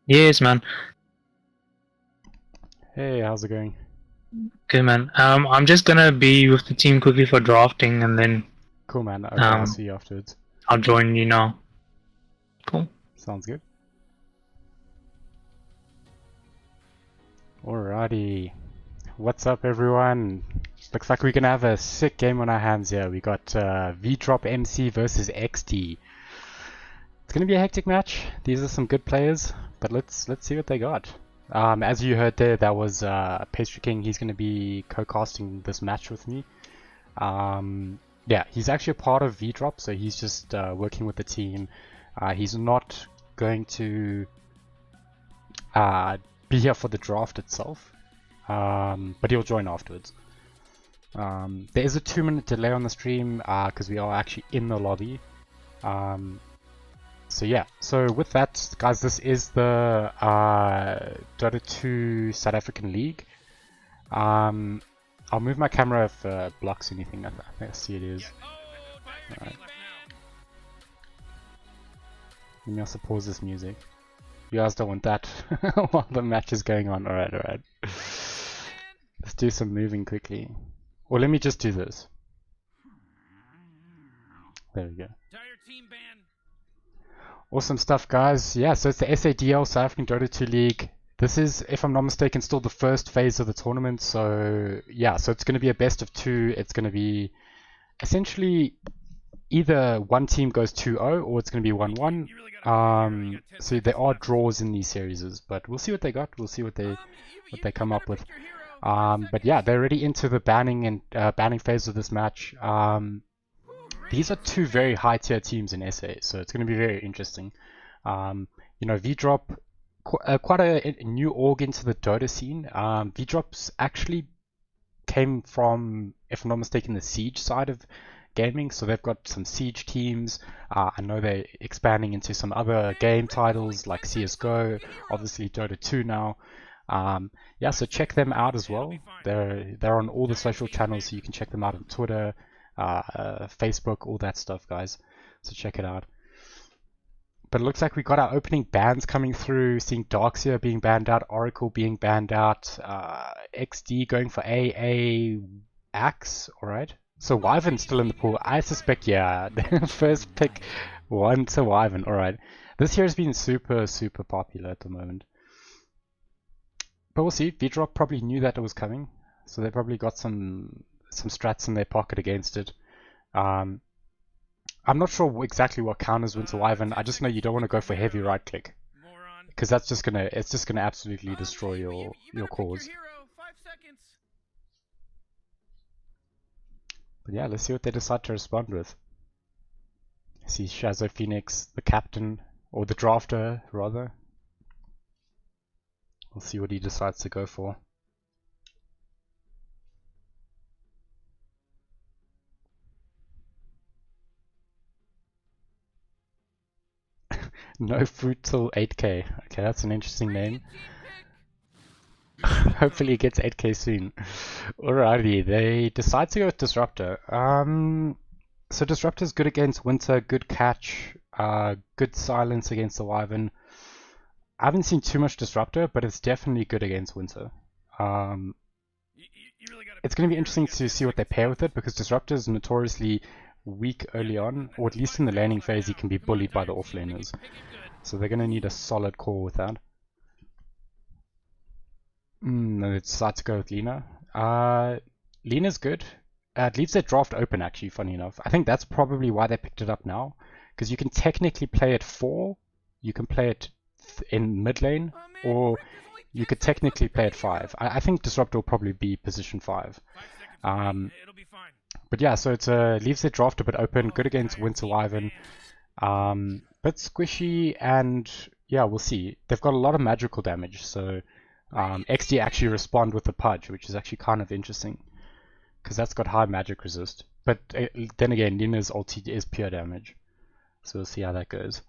Yes, man. Hey, how's it going? Good, man. I'm just gonna be with the team quickly for drafting, and then Cool, man. Okay, I'll um, see you afterwards. I'll join you now. Cool. Sounds good. Alrighty. What's up, everyone? Looks like we're gonna have a sick game on our hands here. We got Vdrxp versus Exdee. It's gonna be a hectic match. These are some good players, but let's see what they got. As you heard there, that was Pastry King. He's gonna be co-casting this match with me. Yeah, he's actually a part of Vdrop, so he's just working with the team. He's not going to be here for the draft itself, but he'll join afterwards. There is a 2-minute delay on the stream because we are actually in the lobby. So yeah, so with that, guys, this is the Dota 2 South African League. I'll move my camera if it blocks anything. I think I see it is. Alright. Let me also pause this music. You guys don't want that while the match is going on. Alright, alright. Let's do some moving quickly. Or let me just do this. There we go. Awesome stuff, guys. Yeah, so it's the SADL, South African Dota 2 League. This is, if I'm not mistaken, still the first phase of the tournament. So yeah, so it's going to be a best of 2. It's going to be essentially either one team goes 2-0 or it's going to be 1-1. So there are draws in these series, but we'll see what they got. We'll see what they come up with. But yeah, they're already into the banning and banning phase of this match. These are two very high tier teams in SA, so it's going to be very interesting. Vdrop, quite a new org into the Dota scene. Vdrop's actually came from, if I'm not mistaken, the Siege side of gaming, so they've got some Siege teams. I know they're expanding into some other game titles like CSGO, obviously Dota 2 now. Yeah, so check them out as well. They're on all the social channels, so you can check them out on Twitter, Facebook, all that stuff, guys. So check it out. But it looks like we got our opening bans coming through. Seeing Darkseer being banned out, Oracle being banned out, Exdee going for AA Axe. All right. So Wyvern's still in the pool. I suspect, yeah, first pick one to Wyvern. All right. This year has been super popular at the moment. But we'll see. Vdrop probably knew that it was coming, so they probably got some strats in their pocket against it. I'm not sure exactly what counters Winter Wyvern. I just know you don't want to go for heavy right click, because that's just gonna absolutely destroy your cause. But yeah, let's see what they decide to respond with. I see Shazo Phoenix, the captain, or the drafter rather. We'll see what he decides to go for. No fruit till 8k. Okay, that's an interesting name. Hopefully it gets 8k soon. Alrighty, they decide to go with Disruptor. So Disruptor's good against Winter, good catch, good silence against the Wyvern. I haven't seen too much Disruptor, but it's definitely good against Winter. It's going to be interesting to see what they pair with it, because Disruptor is notoriously weak early on, or at least in the laning phase he can be bullied by the offlaners. So they're going to need a solid core with that. No, they decide to go with Lina. Lina's good. It leaves their draft open, actually, funny enough. I think that's probably why they picked it up now, because you can technically play it 4, you can play it in mid lane, or you could technically play it 5. I think Disruptor will probably be position 5. But yeah, so it leaves their draft a bit open, good against Winter Wyvern, bit squishy, and yeah, we'll see. They've got a lot of magical damage, so Exdee actually respond with the Pudge, which is actually kind of interesting, because that's got high magic resist. But then again, Nina's ulti is pure damage, so we'll see how that goes.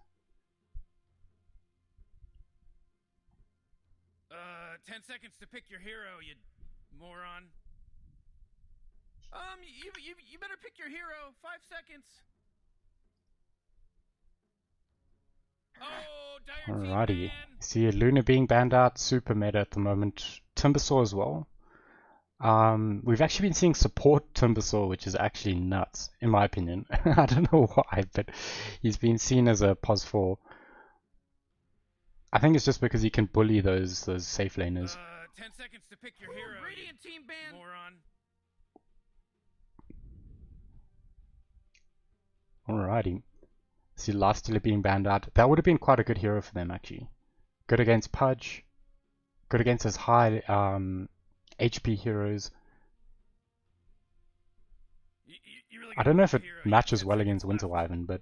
10 seconds to pick your hero, you moron. You better pick your hero. 5 seconds. Oh, dire team Alrighty. ban. See Luna being banned out, super meta at the moment. Timbersaw as well. We've actually been seeing support Timbersaw, which is actually nuts, in my opinion. I don't know why, but he's been seen as a pos 4. I think it's just because he can bully those safe laners. 10 seconds to pick your hero. Radiant team ban. Moron. Alrighty. See Lastly being banned out. That would have been quite a good hero for them, actually. Good against Pudge. Good against his high HP heroes. You really I don't know if it hero. matches well against Winter Wyvern, but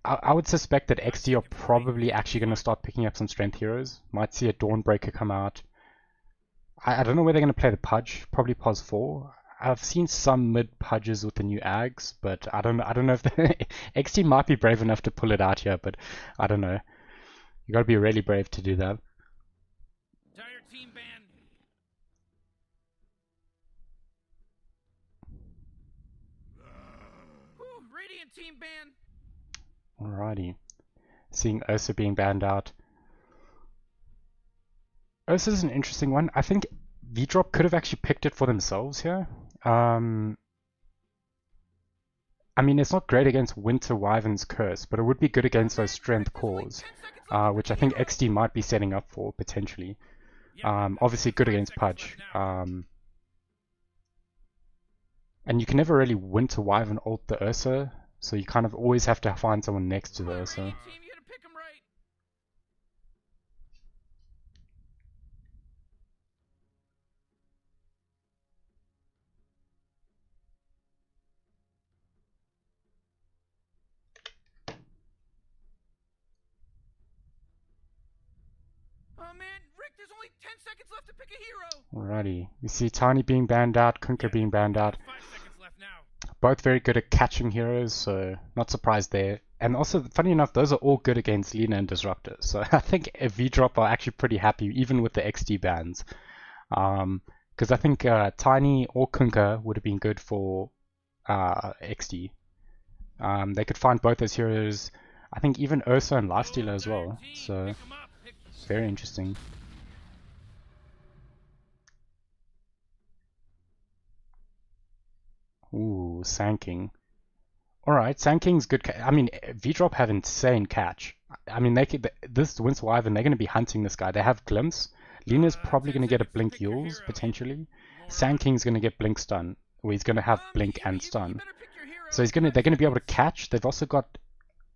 I would suspect that Exdee are probably actually going to start picking up some strength heroes. Might see a Dawnbreaker come out. I don't know where they're going to play the Pudge. Probably pos 4. I've seen some mid Pudges with the new Ags, but I don't know if Exdee might be brave enough to pull it out here, but I don't know. You got to be really brave to do that. Dire team ban. Radiant team ban. Alrighty. Seeing Ursa being banned out. Ursa's an interesting one. I think Vdrxp could have actually picked it for themselves here. I mean, it's not great against Winter Wyvern's Curse, but it would be good against those Strength Cores, which I think Exdee might be setting up for, potentially. Obviously good against Pudge. And you can never really Winter Wyvern ult the Ursa, so you kind of always have to find someone next to the Ursa. Oh man, Rick, there's only 10 seconds left to pick a hero. Alrighty. We see Tiny being banned out, Kunkka being banned out. 5 seconds left now. Both very good at catching heroes, so not surprised there. And also, funny enough, those are all good against Lina and Disruptor. So I think Vdrxp are actually pretty happy, even with the Exdee bans. Because I think Tiny or Kunkka would have been good for Exdee. They could find both those heroes. I think even Ursa and Lifestealer as well. So very interesting. Ooh, Sand Alright, Sand King's good. I mean, Vdrxp have insane catch. I mean, this Winter Wyvern, they're going to be hunting this guy. They have Glimpse. Lina's probably going to get a Blink Yules, potentially. Sand King's going to get Blink Stun, or he's going to have Blink and Stun. So they're going to be able to catch. They've also got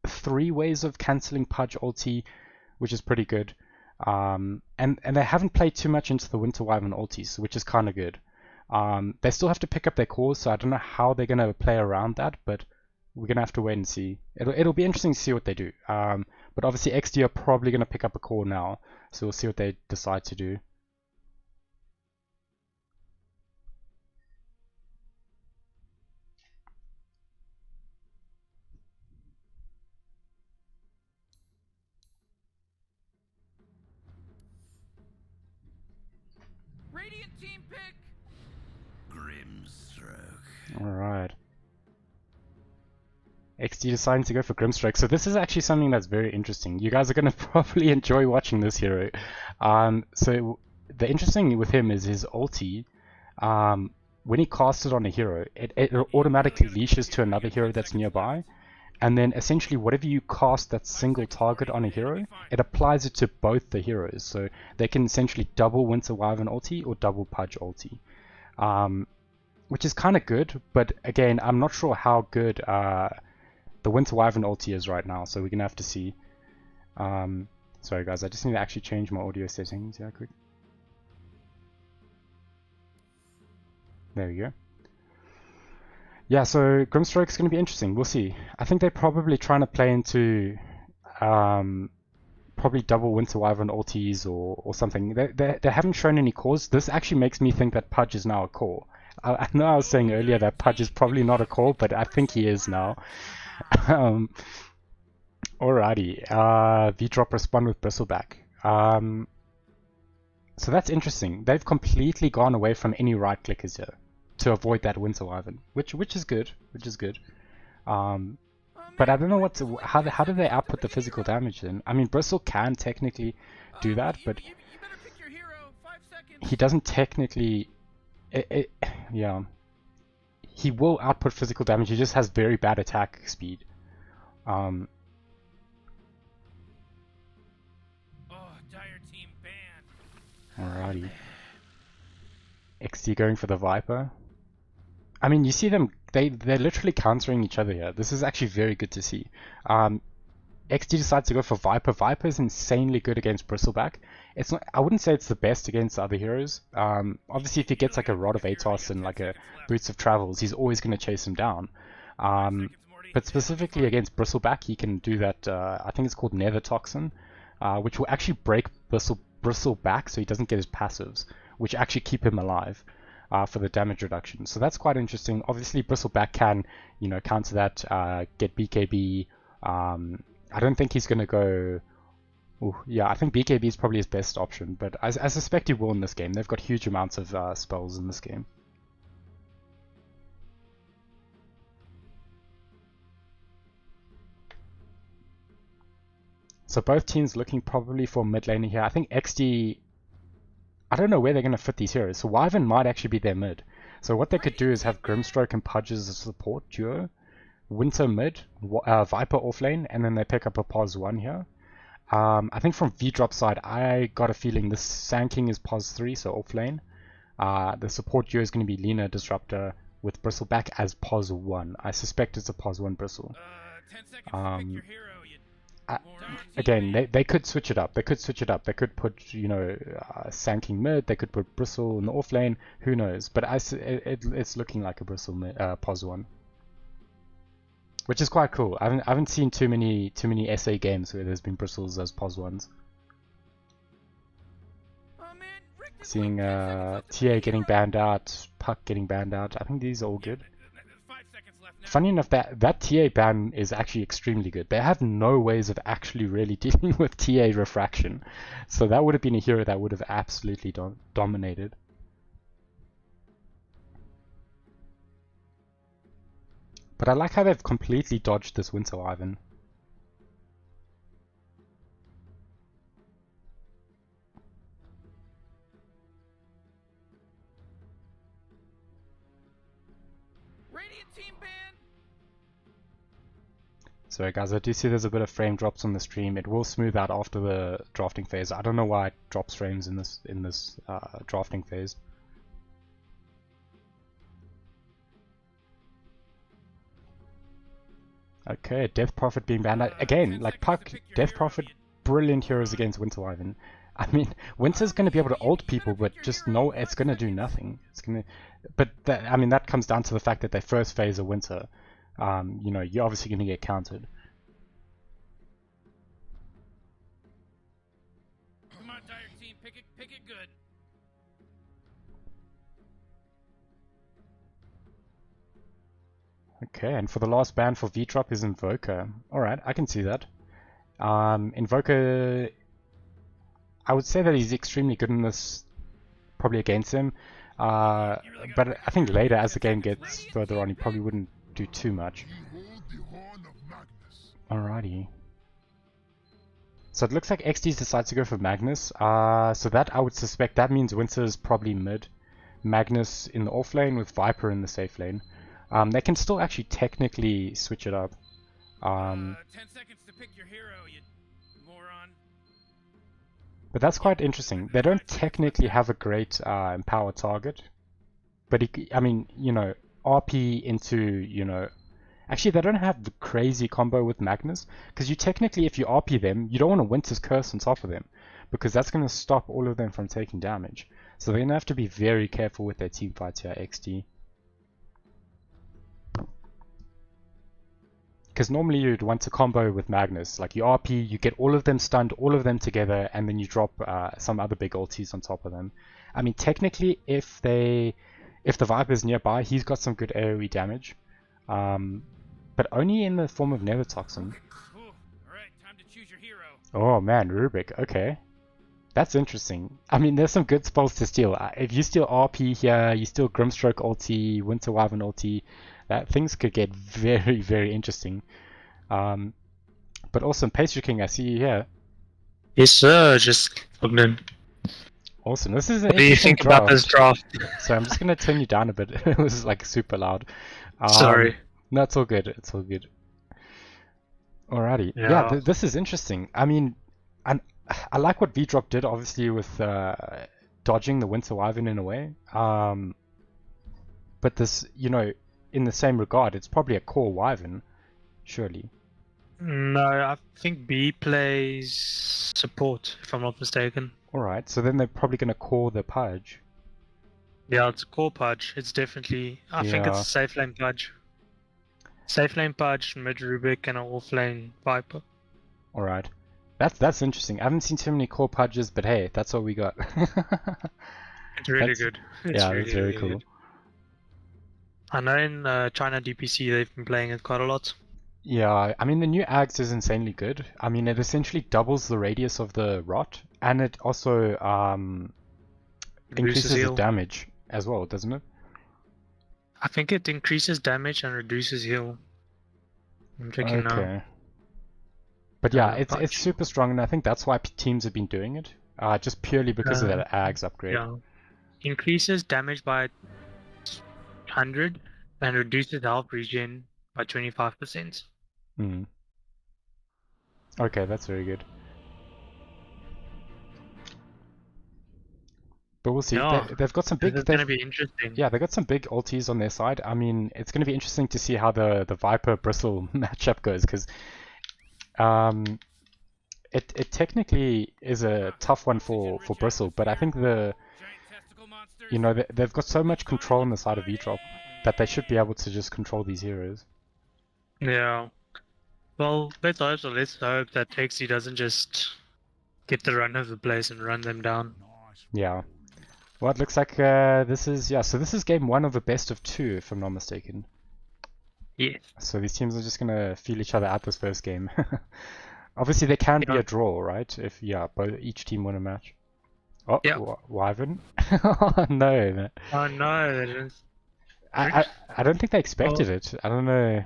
3 ways of cancelling Pudge ulti, which is pretty good. And they haven't played too much into the Winter Wyvern ultis, which is kind of good. They still have to pick up their cores, so I don't know how they're going to play around that, but we're going to have to wait and see. It'll be interesting to see what they do. But obviously Exdee are probably going to pick up a core now, so we'll see what they decide to do. Radiant team pick. Grimstroke. Alright. Exdee deciding to go for Grimstroke. So this is actually something that's very interesting. You guys are going to probably enjoy watching this hero. So the interesting thing with him is his ulti. When he casts it on a hero, it automatically leashes to another hero that's nearby. And then essentially whatever you cast that single target on a hero, it applies it to both the heroes. So they can essentially double Winter Wyvern ulti or double Pudge ulti. Which is kind of good, but again, I'm not sure how good the Winter Wyvern ulti is right now, so we're going to have to see. Sorry guys, I just need to actually change my audio settings. Yeah, quick. There we go. Yeah, so Grimstroke is going to be interesting. We'll see. I think they're probably trying to play into probably double Winter Wyvern ultis or something. They haven't shown any cores. This actually makes me think that Pudge is now a core. I know I was saying earlier that Pudge is probably not a core, but I think he is now. Alrighty. Vdrxp respond with Bristleback. So that's interesting. They've completely gone away from any right clickers here to avoid that Winter Wyvern, which is good. Oh man, But I don't know how do they output the physical damage then? I mean, Bristle can technically do that, but You better pick your hero. 5 seconds. he doesn't technically. Yeah. He will output physical damage. He just has very bad attack speed. Oh, dire team banned. Alrighty. Exdee going for the Viper. I mean, you see them, they're literally countering each other here. This is actually very good to see. Exdee decides to go for Viper. Viper is insanely good against Bristleback. It's not, I wouldn't say it's the best against the other heroes. Obviously, if he gets like a Rod of Atos and like a Boots of Travels, he's always going to chase him down. But specifically against Bristleback, he can do that, I think it's called Nether Toxin, which will actually break Bristleback so he doesn't get his passives, which actually keep him alive. For the damage reduction. So that's quite interesting. Obviously, Bristleback can, you know, counter that, get BKB. I don't think he's going to go... Ooh, yeah, I think BKB is probably his best option, but I suspect he will in this game. They've got huge amounts of spells in this game. So both teams looking probably for mid laner here. I think Exdee... I don't know where they're going to fit these heroes. So Wyvern might actually be their mid. So what they could do is have Grimstroke and Pudge as a support duo. Winter mid, Viper offlane, and then they pick up a Pos 1 here. I think from Vdrop side, I got a feeling this Sand King is Pos 3, so offlane. The support duo is going to be Lina Disruptor with Bristleback as Pos 1. I suspect it's a Pos 1 Bristle. 10 seconds to pick your hero. Again, they could switch it up. They could switch it up. They could put, you know, Sand King mid. They could put Bristle in the offlane. Who knows? But it's looking like a Bristle mid, Pos 1, which is quite cool. I haven't seen too many SA games where there's been Bristles as Pos 1s. Seeing TA getting banned out, Puck getting banned out. I think these are all good. Funny enough, that TA ban is actually extremely good. They have no ways of actually really dealing with TA refraction. So that would have been a hero that would have absolutely dominated. But I like how they've completely dodged this Winter Wyvern. So guys, I do see there's a bit of frame drops on the stream. It will smooth out after the drafting phase. I don't know why it drops frames in this drafting phase. Okay, Death Prophet being banned. Again, like Puck, Death Prophet, brilliant heroes against Winter Wyvern. I mean, Winter's going to be able to ult people, but just no, it's going to do nothing. It's going to, but I mean, that comes down to the fact that they first phase a Winter. You know, you're obviously going to get countered. Come on, dire team, pick it good. Okay, and for the last ban for Vdrop is Invoker. Alright, I can see that. Invoker, I would say that he's extremely good in this, probably against him. But I think later, as the game gets further on, he probably wouldn't do too much. Alrighty. So it looks like Exdee decides to go for Magnus. So that I would suspect that means Winter's probably mid. Magnus in the off lane with Viper in the safe lane. They can still actually technically switch it up. 10 seconds to pick your hero, you moron. But that's quite interesting. They don't technically have a great empower target. But I mean, you know, RP into, you know, actually they don't have the crazy combo with Magnus, because you technically, if you RP them, you don't want to Winter's Curse on top of them, because that's going to stop all of them from taking damage. So they're going to have to be very careful with their team fights here, Exdee. Because normally you'd want to combo with Magnus, like you RP, you get all of them stunned, all of them together, and then you drop some other big ultis on top of them. I mean, technically, if the Viper's nearby, he's got some good AoE damage, but only in the form of Nether Toxin. Alright, time to choose your hero. Oh man, Rubik, okay. That's interesting. I mean, there's some good spells to steal. If you steal RP here, you steal Grimstroke ulti, Winter Wyvern ulti, that things could get very, very interesting. But awesome, Pastry King, I see you here. Yes, sir. Just logged in. Awesome. This is an What do you interesting think about this draft? So I'm just gonna turn you down a bit. It was like super loud. Sorry. No, it's all good. It's all good. Alrighty. Yeah, Yeah. this is interesting. I mean, I like what Vdrop did, obviously, with dodging the Winter Wyvern in a way. But this, in the same regard, it's probably a core Wyvern, surely. No, I think B plays support, if I'm not mistaken. Alright, so then they're probably gonna core the Pudge. Yeah, it's a core Pudge. It's definitely. I think it's Yeah. a safe lane Pudge. Safe lane Pudge, mid Rubik, and an off lane Viper. Alright. That's interesting. I haven't seen too many core Pudges, but hey, that's all we got. It's really good. It's Yeah, really, that's very really cool. good. I know in China DPC they've been playing it quite a lot. Yeah, I mean the new Ags is insanely good. I mean it essentially doubles the radius of the rot, and it also increases the heal. damage as well, doesn't it? I think it increases damage and reduces heal. I'm checking now. Okay. But yeah, it's Pudge. super strong, and I think that's why teams have been doing it, just purely because of that Ags upgrade. Yeah. Increases damage by 100 and reduces health regen by 25%. Mm. Okay, that's very good. But we'll see. Yeah. They've got some big. This is going to be interesting. Yeah, they've got some big ultis on their side. I mean, it's going to be interesting to see how the Viper Bristle matchup goes, because it technically is a tough one for Bristle, but I think they've got so much control on the side of Vdrop that they should be able to just control these heroes. Yeah. Well, let's hope that Exdee doesn't just get the run of the place and run them down. Yeah. Well, it looks like this is game 1 of a best of 2, if I'm not mistaken. Yes. So these teams are just gonna feel each other out this first game. Obviously, there can be a draw, right? If each team win a match. Oh, yeah. Wyvern. Oh no, man. Oh no, they didn't. I don't think they expected it. I don't know.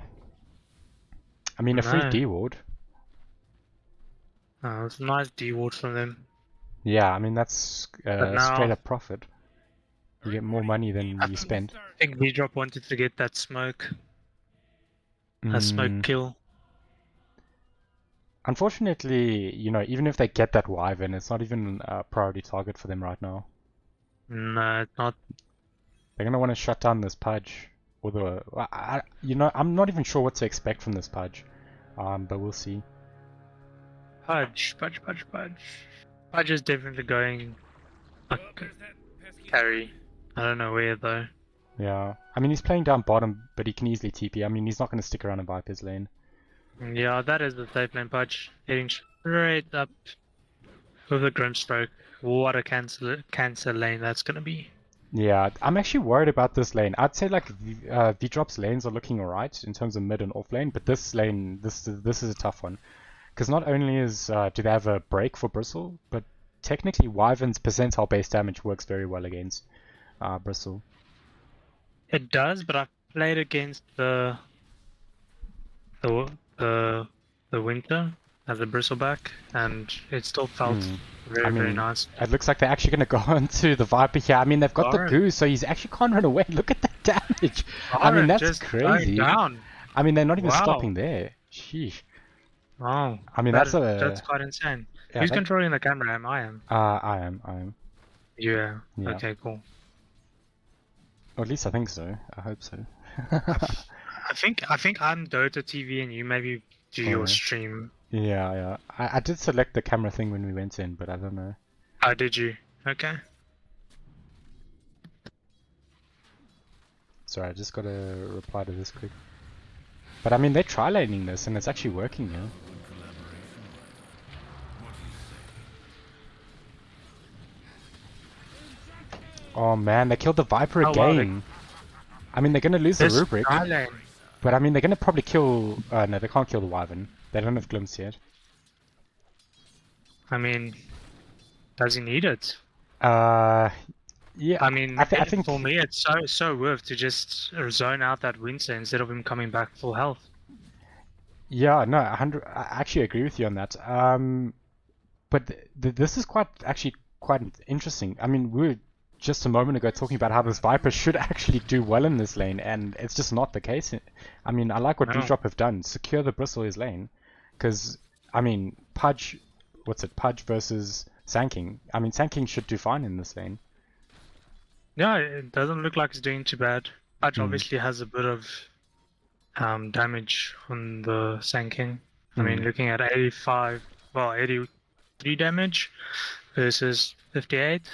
I mean, a free D ward. Oh, it's a nice D ward from them. Yeah, I mean that's straight up profit. You get more money than you spend. I think Vdrop wanted to get that smoke. A smoke kill. Unfortunately, even if they get that Wyvern, it's not even a priority target for them right now. No, it's not. They're gonna want to shut down this Pudge, or I'm not even sure what to expect from this Pudge, but we'll see. Pudge is definitely going carry. I don't know where though. Yeah, I mean he's playing down bottom, but he can easily TP. I mean he's not going to stick around in Viper's lane. Yeah, that is the safe lane Pudge. Heading straight up with the Grimstroke. What a cancer lane that's going to be. Yeah, I'm actually worried about this lane. I'd say like Vdrop's lanes are looking alright in terms of mid and off lane, but this lane, this is a tough one. Because not only do they have a break for Bristle, but technically Wyvern's percentile base damage works very well against Bristle. It does, but I've played against the Winter as a Bristleback, and it still felt very nice. It looks like they're actually going to go onto the Viper here. I mean, they've got the goo, so he's actually can't run away. Look at the damage. I mean, that's crazy. Down. I mean, they're not even stopping there. Sheesh. Wow. I mean, that's quite insane. Yeah, Who's controlling the camera? I am. I am. Yeah. Okay, cool. Or at least I think so. I hope so. I think I'm Dota TV and you maybe do your stream. Yeah. I did select the camera thing when we went in, but I don't know. Oh, did you? Okay. Sorry, I just got to reply to this quick. But I mean, they're tri-laning this and it's actually working, yeah. Oh man, they killed the Viper again. I mean, they're gonna lose the rubric. But I mean, they're gonna probably kill... no, they can't kill the Wyvern. They don't have glimpse yet. I mean, does he need it? Yeah. I mean, I think for me, it's so worth to just zone out that Winter instead of him coming back full health. Yeah, no, 100. I actually agree with you on that. But this is actually quite interesting. I mean, we were just a moment ago talking about how this Viper should actually do well in this lane, and it's just not the case. I mean, I like what No. Vdrxp have done, secure the Bristle his lane, because I mean, Pudge, what's it? Pudge versus Sanking. I mean, Sanking should do fine in this lane. Yeah, it doesn't look like it's doing too bad. Pudge Mm. obviously has a bit of damage on the Sanking. I mean, Mm. looking at 85, well, 83 damage versus 58.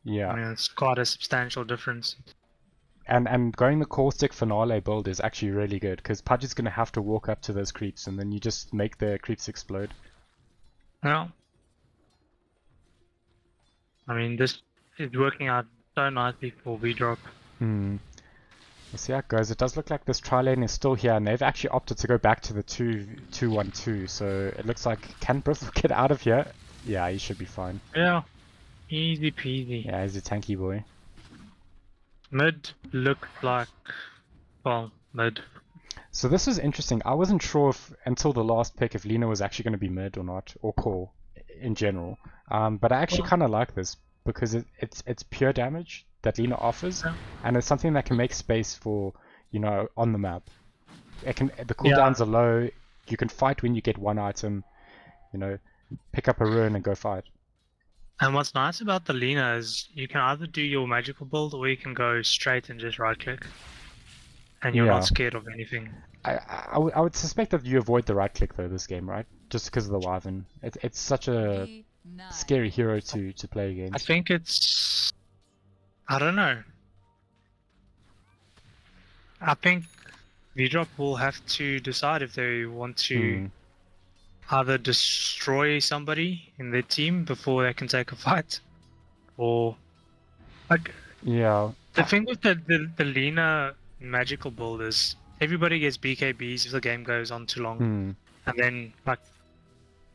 Yeah. I mean, it's quite a substantial difference. And going the caustic finale build is actually really good because Pudge is going to have to walk up to those creeps and then you just make the creeps explode. Yeah. I mean, this is working out so nicely for Vdrxp. Hmm. We'll see how it goes. It does look like this tri lane is still here and they've actually opted to go back to the 2-2-1-2. So it looks like, can Bristle get out of here? Yeah, he should be fine. Yeah, easy peasy. Yeah, he's a tanky boy. Mid looks like, well, mid. So this is interesting. I wasn't sure if, until the last pick, if Lina was actually going to be mid or not, or core in general. But I actually kind of like this because it's pure damage that Lina offers, Yeah. and it's something that can make space for, you know, on the map. The Yeah. cooldowns are low. You can fight when you get one item. You know, pick up a rune and go fight. And what's nice about the Lina is you can either do your magical build or you can go straight and just right click. And you're Yeah. not scared of anything. I would suspect that you avoid the right click though this game, right? Just because of the Wyvern. It's such a scary hero to play against. I think it's... I don't know. I think Vdrxp will have to decide if they want to either destroy somebody in their team before they can take a fight, or like Yeah. the thing with the Lina magical build is everybody gets BKBs if the game goes on too long, and then like,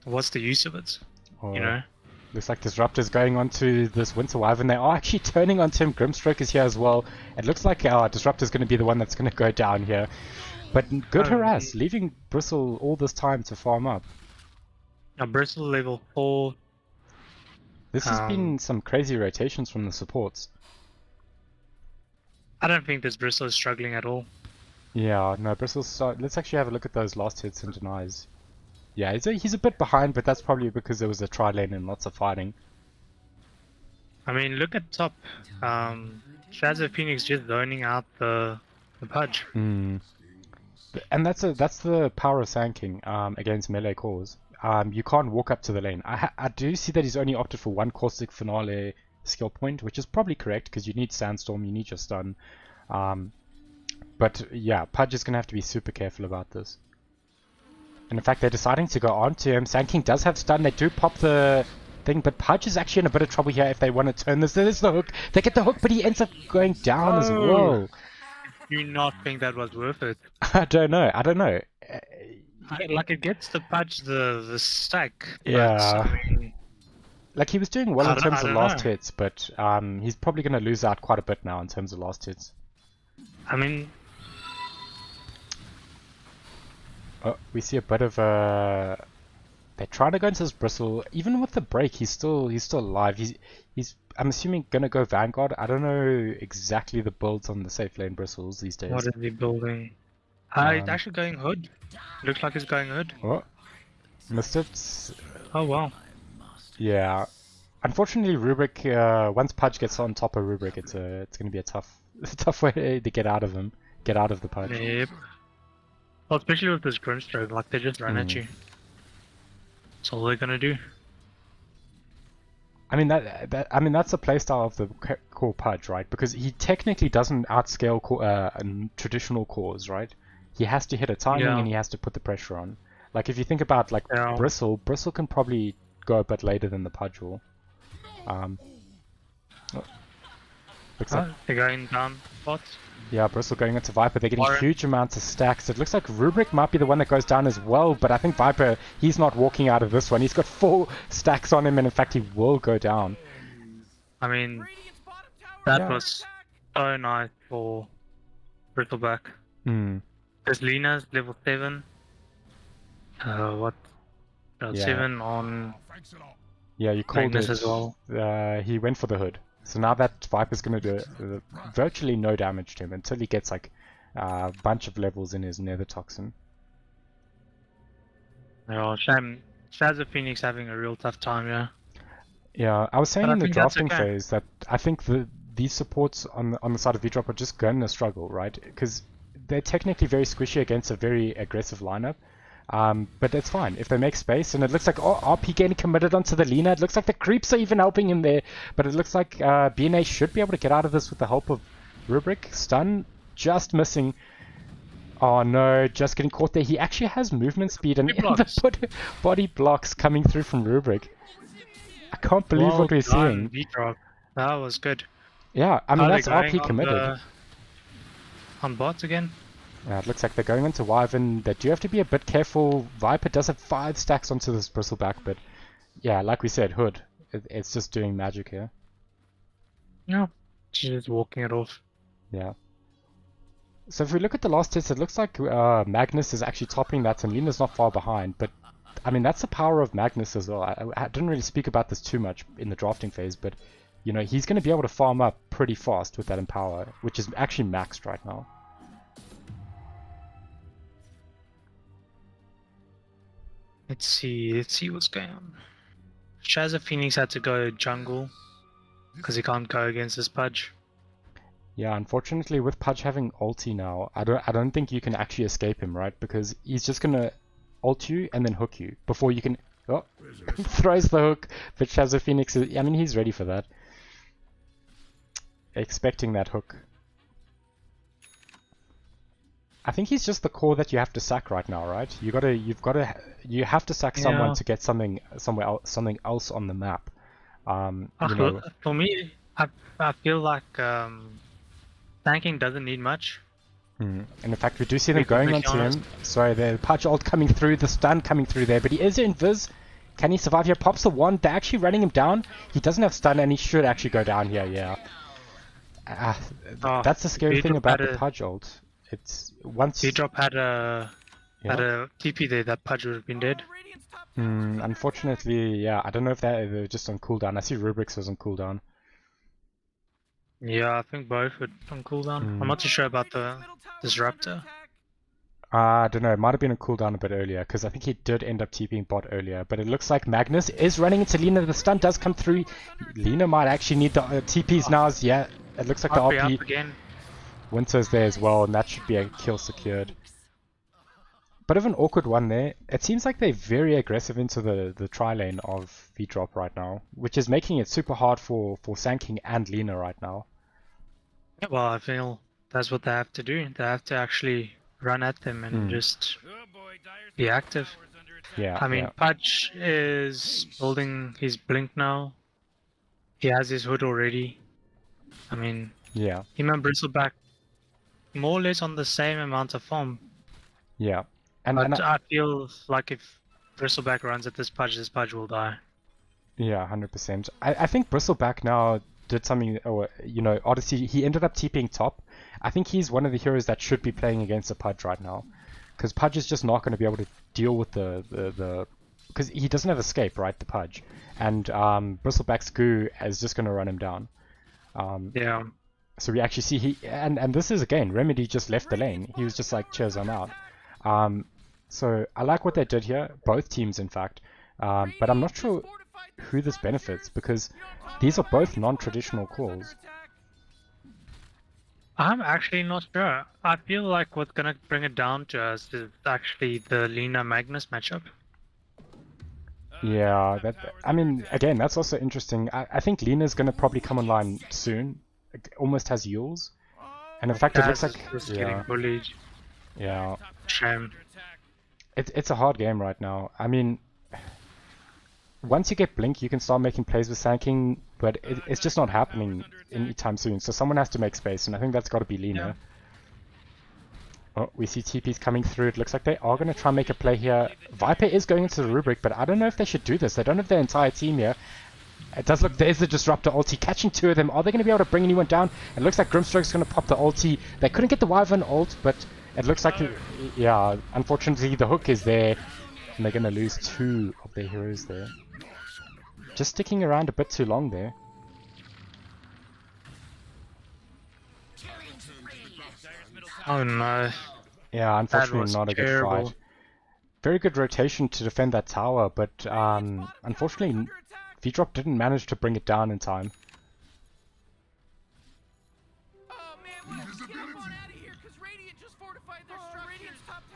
what's the use of it? Oh, You know? looks like Disruptor's going onto this Winter Wyvern. They are actually turning onto him. Grimstroke is here as well. It looks like Disruptor's going to be the one that's going to go down here. But good harass, leaving Bristle all this time to farm up. Now Bristle level 4. This has been some crazy rotations from the supports. I don't think this Bristle is struggling at all. Yeah, no, Bristle's... let's actually have a look at those last hits and denies. Yeah, he's a bit behind, but that's probably because there was a tri lane and lots of fighting. I mean, look at top. Shazza Phoenix just zoning out the Pudge. And that's the power of Sanking against melee cores. You can't walk up to the lane. I do see that he's only opted for one caustic finale skill point, which is probably correct because you need Sandstorm, you need your stun. But yeah, Pudge is going to have to be super careful about this. And in fact, they're deciding to go on to him. Sanking does have stun. They do pop the thing, but Pudge is actually in a bit of trouble here if they want to turn this. There's the hook. They get the hook, but he ends up going down as well. Do you not think that was worth it? I don't know. Like, it gets the Pudge the stack. Yeah. But, I mean, like, he was doing well in terms of last know. hits, but he's probably going to lose out quite a bit now in terms of last hits. I mean... Oh, we see a bit of they're trying to go into this Bristle. Even with the break, he's still alive. He's I'm assuming gonna go Vanguard. I don't know exactly the builds on the safe lane Bristles these days. What is he building? It's actually going Hood. Looks like it's going Hood. Oh, missed it. Oh wow. Yeah. Unfortunately, Rubric. Once Pudge gets on top of Rubric, it's gonna be a tough way to get out of him. Get out of the Pudge. Yep. Well, especially with this Grimstroke, like they just run at you. That's all they're gonna do. I mean that's the playstyle of the core Pudge, right? Because he technically doesn't outscale traditional cores, right? He has to hit a timing and he has to put the pressure on. Like if you think about like Bristle can probably go a bit later than the Pudge will. Looks like they're going down spots. Yeah, Bristle going into Viper. They're getting huge amounts of stacks. It looks like Rubric might be the one that goes down as well, but I think Viper, he's not walking out of this one. He's got 4 stacks on him, and in fact, he will go down. I mean, that was so nice for Brittleback. Because Lina's level 7. What? Yeah. 7 on Yeah, you called Magnus it. as well. He went for the hood. So now that Viper's going to do virtually no damage to him until he gets like a bunch of levels in his nether toxin. Yeah, shame. Shazza Phoenix having a real tough time, yeah. Yeah, I was saying But I in the think that's drafting okay. phase that I think these supports on the side of Vdrop are just going to struggle, right? Because they're technically very squishy against a very aggressive lineup. But it's fine if they make space, and it looks like RP getting committed onto the Lina. It looks like the creeps are even helping him there, but it looks like BNA should be able to get out of this with the help of Rubric. Stun just missing. Oh no, just getting caught there. He actually has movement speed and the body blocks coming through from Rubric. I can't believe what we're seeing. Vdrop. That was good. Yeah, I mean that's going RP committed. On bot again. It looks like they're going into Wyvern. They do have to be a bit careful. Viper does have 5 stacks onto this Bristleback, but yeah, like we said, Hood. It's just doing magic here. Yeah, she's just walking it off. Yeah. So if we look at the last test, it looks like Magnus is actually topping that, and Lina's not far behind. But I mean, that's the power of Magnus as well. I didn't really speak about this too much in the drafting phase, but you know, he's going to be able to farm up pretty fast with that Empower, which is actually maxed right now. Let's see what's going on. Shazza Phoenix had to go jungle because he can't go against this Pudge. Yeah, unfortunately with Pudge having ulti now, I don't think you can actually escape him, right? Because he's just gonna ult you and then hook you before you can throws the hook, but Shazza Phoenix is, I mean, he's ready for that. Expecting that hook. I think he's just the core that you have to sack right now, right? You have to sack someone to get something else on the map. You know, for me, I feel like tanking doesn't need much. And in fact, we do see them going onto him. Sorry, the Pudge ult coming through, the stun coming through there, but he is in Viz. Can he survive here? Pops the one. They're actually running him down. He doesn't have stun, and he should actually go down here. Yeah. That's the scary thing about the Pudge ult. It's once Vdrop had a TP there, that Pudge would have been dead. Unfortunately, yeah, I don't know if they're just on cooldown. I see Rubrix was on cooldown. Yeah, I think both were on cooldown. I'm not too sure about the Disruptor. I don't know, it might have been on cooldown a bit earlier, because I think he did end up TPing bot earlier, but it looks like Magnus is running into Lina. The stun does come through. Lina might actually need the TPs now. Yeah, it looks like the RP. Again. Winter's there as well, and that should be a kill secured. Bit of an awkward one there. It seems like they're very aggressive into the tri lane of Vdrop right now, which is making it super hard for Sanking and Lina right now. Well, I feel that's what they have to do. They have to actually run at them and just be active. Yeah. I mean, Pudge is building his blink now. He has his hood already. I mean, yeah. Him and Bristleback more or less on the same amount of farm. Yeah. But I feel like if Bristleback runs at this Pudge will die. Yeah, 100%. I think Bristleback now did something, you know, Odyssey, he ended up TPing top. I think he's one of the heroes that should be playing against a Pudge right now. Because Pudge is just not going to be able to deal with the because he doesn't have escape, right, the Pudge. And Bristleback's goo is just going to run him down. Yeah. So we actually see and this is again, Remedy just left the lane. He was just like, cheers, I'm out. So I like what they did here, both teams in fact. But I'm not sure who this benefits because these are both non-traditional calls. I'm actually not sure. I feel like what's gonna bring it down to us is actually the Lina Magnus matchup. Yeah, I mean, again, that's also interesting. I think Lina's gonna probably come online soon. It almost has Yules. And in fact, it looks like getting bullied. Yeah. Shame. It's a hard game right now. I mean, once you get Blink, you can start making plays with Sanking, but it's just not happening anytime soon. So someone has to make space, and I think that's got to be Lina. Yeah. Oh, we see TPs coming through. It looks like they are going to try and make a play here. Viper is going into the Rubric, but I don't know if they should do this. They don't have their entire team here. It does look, there's the Disruptor ulti, catching 2 of them. Are they going to be able to bring anyone down? It looks like Grimstroke's going to pop the ulti. They couldn't get the Wyvern ult, but it looks like, yeah, unfortunately the hook is there. And they're going to lose 2 of their heroes there. Just sticking around a bit too long there. Oh no. Yeah, unfortunately was not a good terrible. fight. Very good rotation to defend that tower, but unfortunately Vdrop didn't manage to bring it down in time.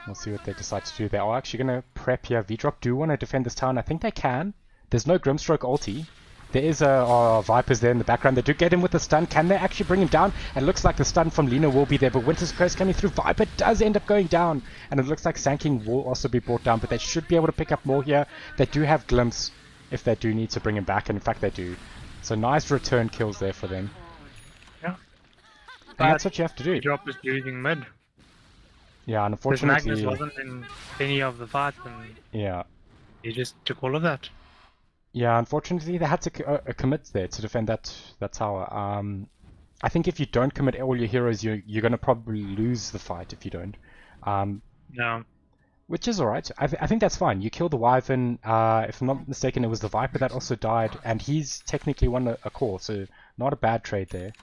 We'll see what they decide to do. They are actually going to prep here. Vdrop do want to defend this town. I think they can. There's no Grimstroke ulti. There is a Vipers there in the background. They do get him with the stun. Can they actually bring him down? It looks like the stun from Lina will be there, but Winter's Curse coming through. Viper does end up going down, and it looks like Sanking will also be brought down, but they should be able to pick up more here. They do have Glimpse if they do need to bring him back, and in fact they do. So nice return kills there for them. Yeah. And that's what you have to do. Vdrop is losing mid. Yeah, Because unfortunately. Magnus wasn't in any of the fights, and Yeah. he just took all of that. Yeah, unfortunately they had to commit there to defend that tower. I think if you don't commit all your heroes, you're going to probably lose the fight if you don't. No. Which is alright. I think that's fine. You kill the Wyvern. If I'm not mistaken, it was the Viper that also died, and he's technically won a core, so not a bad trade there.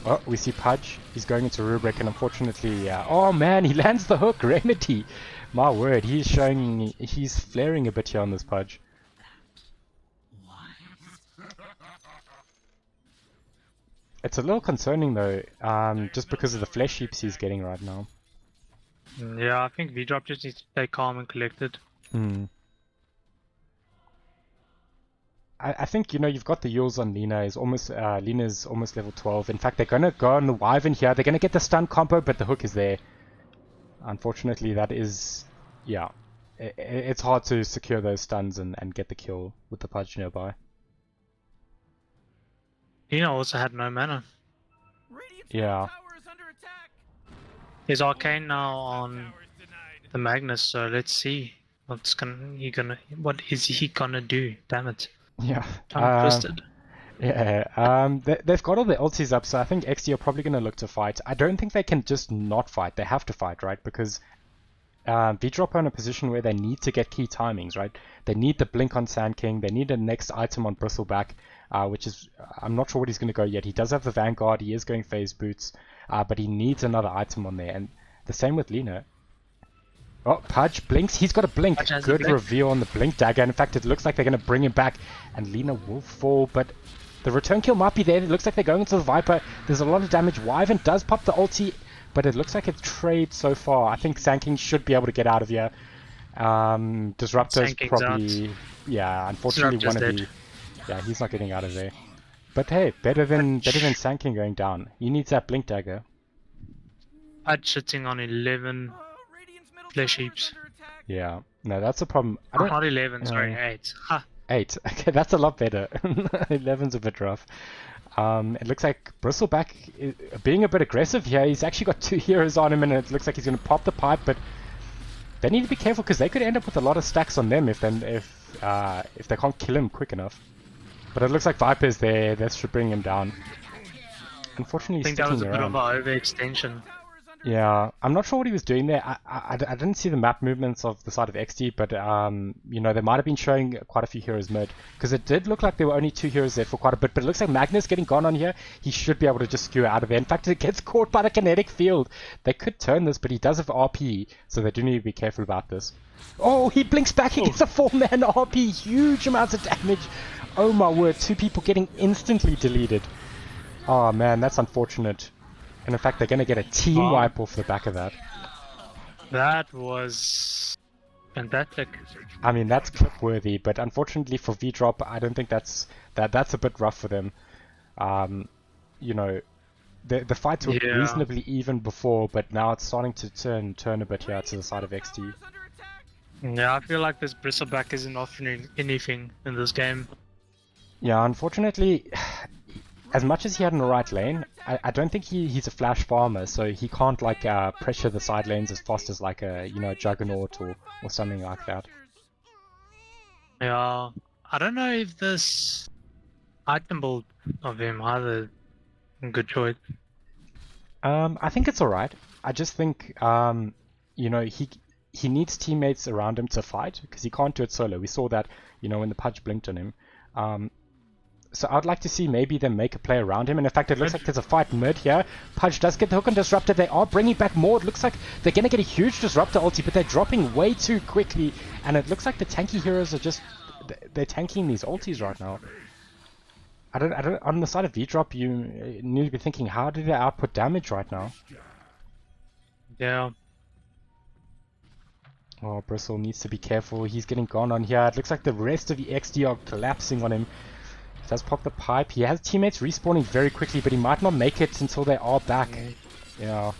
Oh, we see Pudge. He's going into Rubric, and unfortunately, oh man, he lands the hook. Remedy. My word, he's flaring a bit here on this Pudge. It's a little concerning though, just because of the flesh heaps he's getting right now. Yeah, I think Vdrop just needs to stay calm and collected. I think, you know, you've got the Yules on Lina. Lina's almost level 12. In fact, they're going to go on the Wyvern here. They're going to get the stun combo, but the hook is there. Unfortunately, that is... Yeah. It's hard to secure those stuns and get the kill with the Pudge nearby. Lina also had no mana. Yeah. He's arcane now on the Magnus, so let's see what is he gonna do? Damn it. Yeah. I'm twisted. Yeah, they've got all the ultis up, so I think Exdee are probably going to look to fight. I don't think they can just not fight. They have to fight, right? Because Vdrop are in a position where they need to get key timings, right? They need the blink on Sand King. They need the next item on Bristleback, which is... I'm not sure what he's going to go yet. He does have the Vanguard. He is going Phase Boots, but he needs another item on there. And the same with Lina. Oh, Pudge blinks. He's got a blink. Good reveal on the blink dagger. In fact, it looks like they're going to bring him back, and Lina will fall, but the return kill might be there. It looks like they're going into the Viper. There's a lot of damage. Wyvern does pop the ulti, but it looks like it's trade so far. I think Sanking should be able to get out of here. Disruptor's probably... Out. Yeah, unfortunately one of the... Yeah, he's not getting out of there. But hey, better than Sanking going down. He needs that blink dagger. Pudge sitting on 11 flesh heaps. Yeah, no, that's a problem. Not 11, sorry, 8. Ha. 8. Okay, that's a lot better. 11's a bit rough. It looks like Bristleback is being a bit aggressive here. He's actually got 2 heroes on him, and it looks like he's going to pop the pipe, but they need to be careful because they could end up with a lot of stacks on them if they can't kill him quick enough. But it looks like Viper's there. That should bring him down. Unfortunately, I think that was a bit of an overextension. Yeah, I'm not sure what he was doing there. I didn't see the map movements of the side of Exdee, but you know, they might have been showing quite a few heroes mid, because it did look like there were only 2 heroes there for quite a bit. But it looks like Magnus getting gone on here. He should be able to just skewer out of there. In fact, it gets caught by the kinetic field. They could turn this, but he does have RP, so they do need to be careful about this. Oh, he blinks back. He gets a 4-man RP. Huge amounts of damage. Oh my word, 2 people getting instantly deleted. Oh man, that's unfortunate. And in fact, they're going to get a team wipe off the back of that. That was fantastic. I mean, that's clip-worthy, but unfortunately for Vdrop, I don't think that's a bit rough for them. You know, the fights were reasonably even before, but now it's starting to turn a bit here to the side of Exdee. Yeah, I feel like this Bristleback isn't offering anything in this game. Yeah, unfortunately, as much as he had in the right lane, I don't think he's a flash farmer, so he can't like pressure the side lanes as fast as like a Juggernaut or something like that. Yeah, I don't know if this item build of him either a good choice. I think it's alright. I just think, you know, he needs teammates around him to fight because he can't do it solo. We saw that, you know, when the Pudge blinked on him. So I'd like to see maybe them make a play around him. And in fact, it looks like there's a fight mid here. Pudge does get the hook on Disruptor. They are bringing back more. It looks like they're going to get a huge Disruptor ulti, but they're dropping way too quickly. And it looks like the tanky heroes are just... They're tanking these ultis right now. I don't, on the side of Vdrop, you need to be thinking, how do they output damage right now? Yeah. Oh, Bristle needs to be careful. He's getting gone on here. It looks like the rest of the Exdee are collapsing on him. He does pop the pipe. He has teammates respawning very quickly, but he might not make it until they are back. Yeah.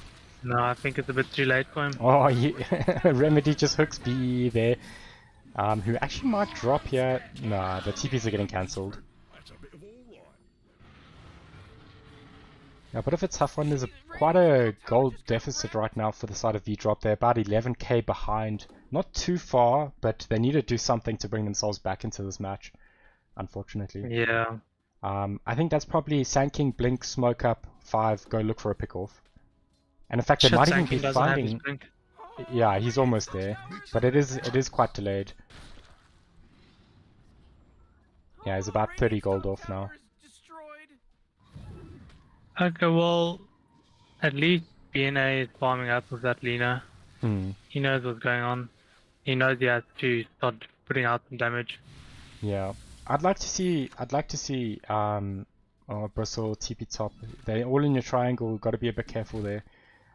No, I think it's a bit too late for him. Oh, Remedy just hooks BE there. Who actually might drop here. Nah, the TPs are getting cancelled. Yeah, but if it's tough one, there's quite a gold deficit right now for the side of Vdrop. They're about 11k behind. Not too far, but they need to do something to bring themselves back into this match, unfortunately. Yeah. I think that's probably Sand King, Blink, Smoke Up, 5, go look for a pick-off. And in fact, they might even be finding... Yeah, he's almost there, but it is quite delayed. Yeah, he's about 30 gold off now. Okay, well, at least BNA is farming up with that Lina. He knows what's going on. He knows he has to start putting out some damage. Yeah, I'd like to see Bristle, TP top. They're all in your triangle. Got to be a bit careful there.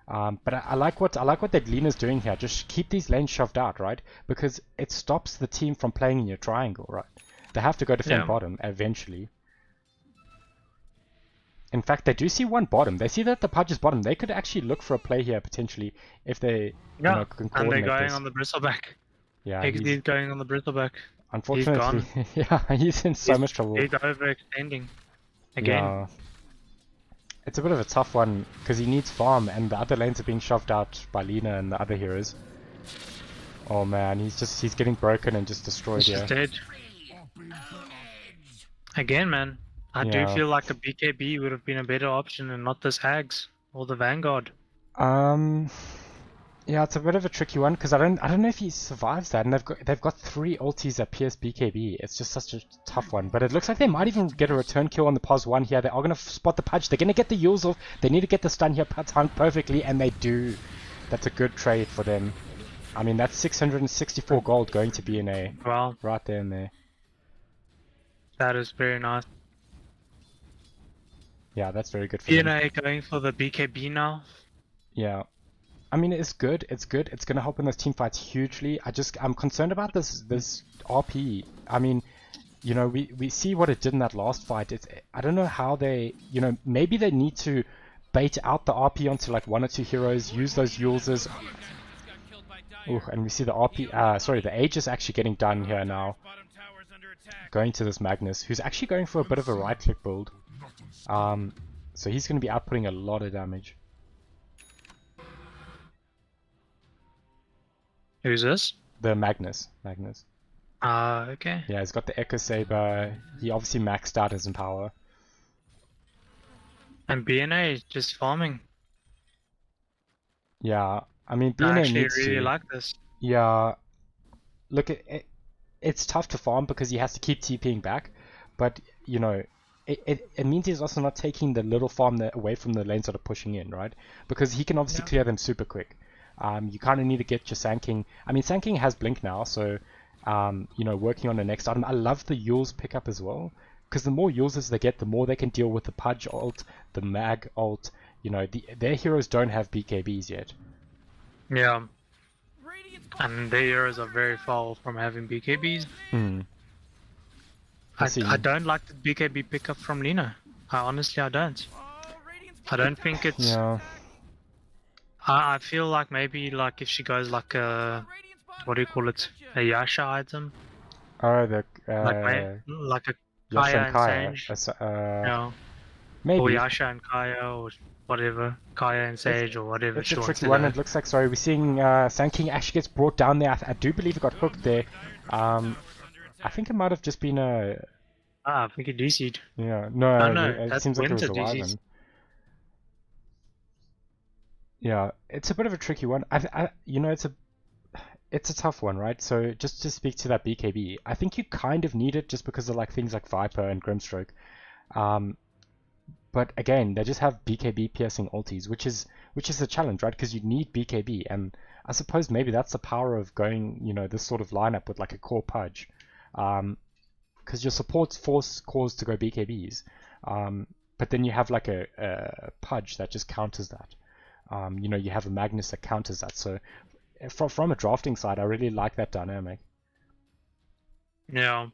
But I like what that Lina's doing here. Just keep these lanes shoved out, right? Because it stops the team from playing in your triangle, right? They have to go defend bottom eventually. In fact, they do see one bottom. They see that the Pudge is bottom. They could actually look for a play here potentially if they can coordinate and they're going this. on the Bristleback. Yeah, Exdee's going on the Bristleback. Unfortunately, yeah, he's in so much trouble. He's overextending again. Yeah. It's a bit of a tough one because he needs farm and the other lanes are being shoved out by Lina and the other heroes. Oh man, he's getting broken and just destroyed here. He's dead. Again, man. I do feel like a BKB would have been a better option and not this Hags or the Vanguard. Yeah, it's a bit of a tricky one because I don't know if he survives that, and they've got 3 ultis at PS BKB. It's just such a tough one, but it looks like they might even get a return kill on the POS 1 here. They are going to spot the Pudge. They're going to get the Yules off. They need to get the stun here timed perfectly, and they do. That's a good trade for them. I mean, that's 664 gold going to BNA. Wow. Right there and there. That is very nice. Yeah, that's very good for them. BNA going for the BKB now. Yeah. I mean, it's good. It's good. It's going to help in those team fights hugely. I'm concerned about this RP. I mean, you know, we see what it did in that last fight. I don't know how they, you know, maybe they need to bait out the RP onto like 1 or 2 heroes, use those Yuleses. Ooh, and we see the RP, sorry, the Aegis actually getting done here now. Going to this Magnus, who's actually going for a bit of a right-click build. So he's going to be outputting a lot of damage. Who's this? The Magnus. Okay. Yeah, he's got the Echo Saber. He obviously maxed out his Empower. And BNA is just farming. Yeah, I mean, I BNA actually needs really to. like this. Yeah, look, it's tough to farm because he has to keep TPing back, but you know, it means he's also not taking the little farm away from the lanes that are pushing in, right? Because he can obviously clear them super quick. You kind of need to get your Sand King. I mean, Sand King has Blink now, so you know, working on the next item. I love the Yules pickup as well, because the more Yules they get, the more they can deal with the Pudge ult, the Mag ult. You know, their heroes don't have BKBs yet. Yeah. And their heroes are very far from having BKBs. I don't like the BKB pickup from Lina. I don't. I don't think it's... Yeah. I feel like maybe like if she goes like a... What do you call it? A Yasha item? Oh, the... like a Yasha and Kaya Kaya. and Sage. Maybe. Or Yasha and Kaya or whatever. Kaya and Sage or whatever. It's a tricky one. It looks like, sorry, we're seeing Sand King actually gets brought down there. I do believe he got hooked there. I think it might have just been a... I think he DC'd. Yeah, no, no, it seems like it was a Wyvern. Yeah, it's a bit of a tricky one. You know, it's a tough one, right? So just to speak to that BKB, I think you kind of need it just because of like things like Viper and Grimstroke. Um, but again, they just have BKB piercing ultis, which is a challenge, right? Because you need BKB, and I suppose maybe that's the power of going, you know, this sort of lineup with like a core Pudge, because your supports force cores to go BKBs, but then you have like a Pudge that just counters that. You know, you have a Magnus that counters that. So from a drafting side, I really like that dynamic. Yeah.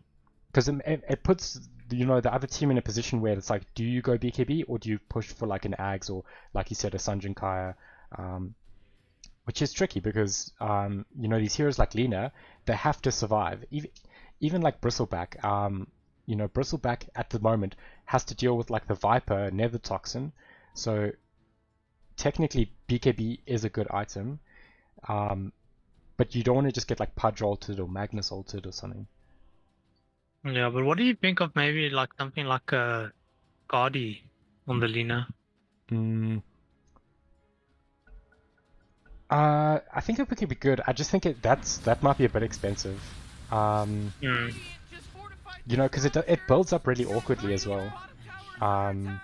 Because it puts, you know, the other team in a position where it's like, do you go BKB or do you push for like an Ags or, like you said, a Sanjin Kaya, which is tricky because, you know, these heroes like Lina, they have to survive. Even like Bristleback, you know, Bristleback at the moment has to deal with like the Viper, Nether Toxin, so technically BKB is a good item, but you don't want to just get like Pudge ulted or Magnus ulted or something. Yeah, but what do you think of maybe like something like a Guardi on the Lina? I think it could be good. I just think that might be a bit expensive. You know, because it builds up really awkwardly as well. Alrighty,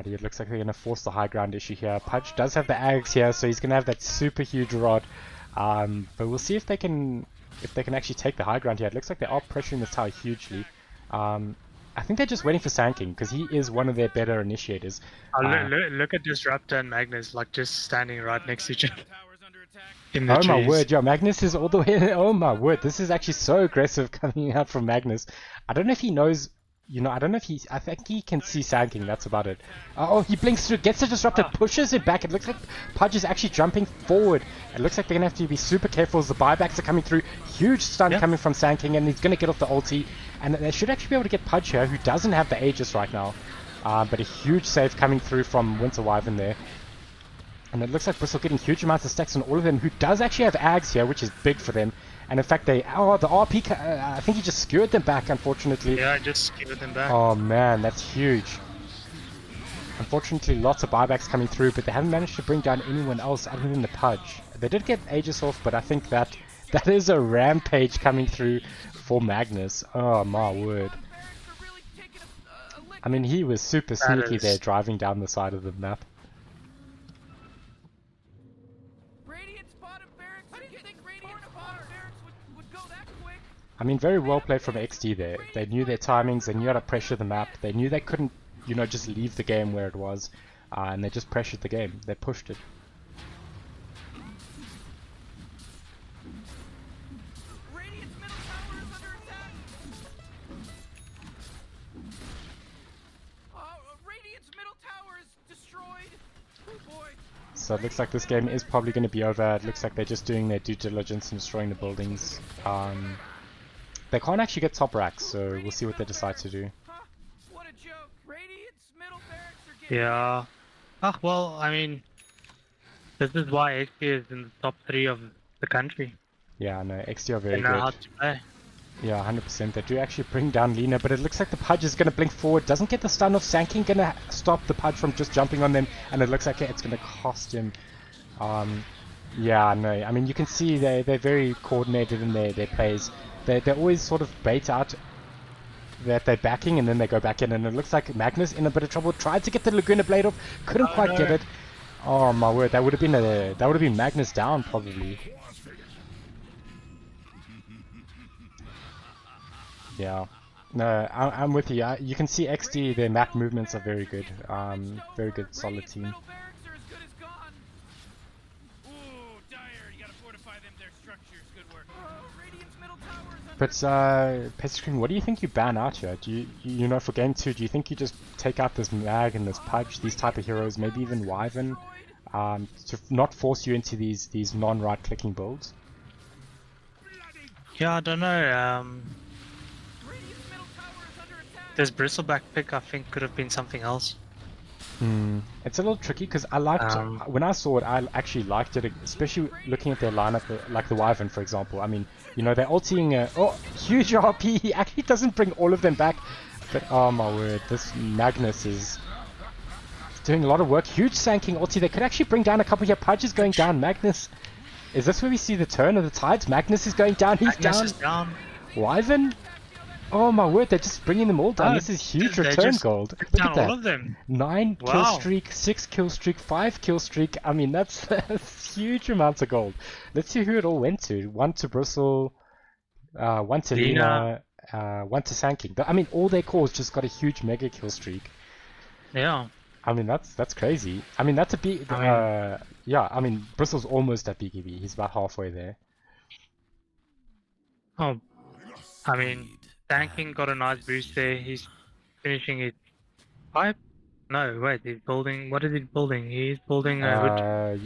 it looks like they're going to force the high ground issue here. Pudge does have the Ags here, so he's going to have that super huge rod. But we'll see if they can actually take the high ground here. It looks like they are pressuring this tower hugely. I think they're just waiting for Sand King, because he is one of their better initiators. Look at Disruptor and Magnus, like just standing right next to each other. In the oh trees. my word, yo, Magnus is all the way. Oh my word, this is actually so aggressive coming out from Magnus. I don't know if he knows. You know, I don't know if I think he can see Sand King, that's about it. Oh, he blinks through, gets the Disruptor, pushes it back. It looks like Pudge is actually jumping forward. It looks like they're going to have to be super careful as the buybacks are coming through. Huge stun coming from Sand King, and he's going to get off the ulti. And they should actually be able to get Pudge here, who doesn't have the Aegis right now. But a huge save coming through from Winter Wyvern there. And it looks like Bristle getting huge amounts of stacks on all of them, who does actually have Ags here, which is big for them. And in fact, the RP, I think he just skewered them back, unfortunately. Yeah, just skewered them back. Oh man, that's huge. Unfortunately, lots of buybacks coming through, but they haven't managed to bring down anyone else other than the Pudge. They did get Aegis off, but I think that is a rampage coming through for Magnus. Oh my word. I mean, he was super sneaky there, driving down the side of the map. I mean, very well played from Exdee there. They knew their timings, they knew how to pressure the map, they knew they couldn't, you know, just leave the game where it was, and they just pressured the game. They pushed it. So it looks like this game is probably going to be over. It looks like they're just doing their due diligence and destroying the buildings. They can't actually get top racks, so we'll see what they decide to do. Yeah. Ah, well, I mean, this is why Exdee is in the top 3 of the country. Yeah, no, Exdee are very good. They know how to play. Yeah, 100%. They do actually bring down Lina, but it looks like the Pudge is going to blink forward. Doesn't get the stun off. Sand King going to stop the Pudge from just jumping on them, and it looks like it's going to cost him. Yeah, no, I mean, you can see they're very coordinated in their plays. They always sort of bait out that they're backing, and then they go back in, and it looks like Magnus in a bit of trouble. Tried to get the Laguna Blade off, couldn't quite get it. Oh my word, that would have been Magnus down probably. Yeah, no, I'm with you. You can see Exdee, their map movements are very good. Very good, solid team. But Petricine, what do you think you ban out here? Do you know, for game 2, do you think you just take out this Mag and this Pudge, these type of heroes, maybe even Wyvern, to not force you into these non-right clicking builds? Yeah, I don't know. This Bristleback pick, I think, could have been something else. It's a little tricky because I liked when I saw it. I actually liked it, especially looking at their lineup, like the Wyvern, for example. I mean, you know, they're ulting. Huge RP. He actually doesn't bring all of them back, but oh my word, this Magnus is doing a lot of work. Huge Sanking ulti. They could actually bring down a couple here. Pudge is going down. Magnus. Is this where we see the turn of the tides? Magnus is going down. He's Magnus down. is down. Wyvern? Oh my word, they're just bringing them all down. This is huge they return just gold. took Look down at that. all of them. 9 kill Wow. streak, 6 kill streak, 5 kill streak. I mean, that's huge amounts of gold. Let's see who it all went to. 1 to Bristle, 1 to Lina, 1 to Sanking. I mean, all their cores just got a huge mega kill streak. Yeah. I mean, that's crazy. I mean, that's a big... yeah, I mean, Bristle's almost at BKB. He's about halfway there. Oh, I mean, Tanking got a nice boost there. He's finishing it. Pipe? No, wait, he's building. What is he building? He's building a hood.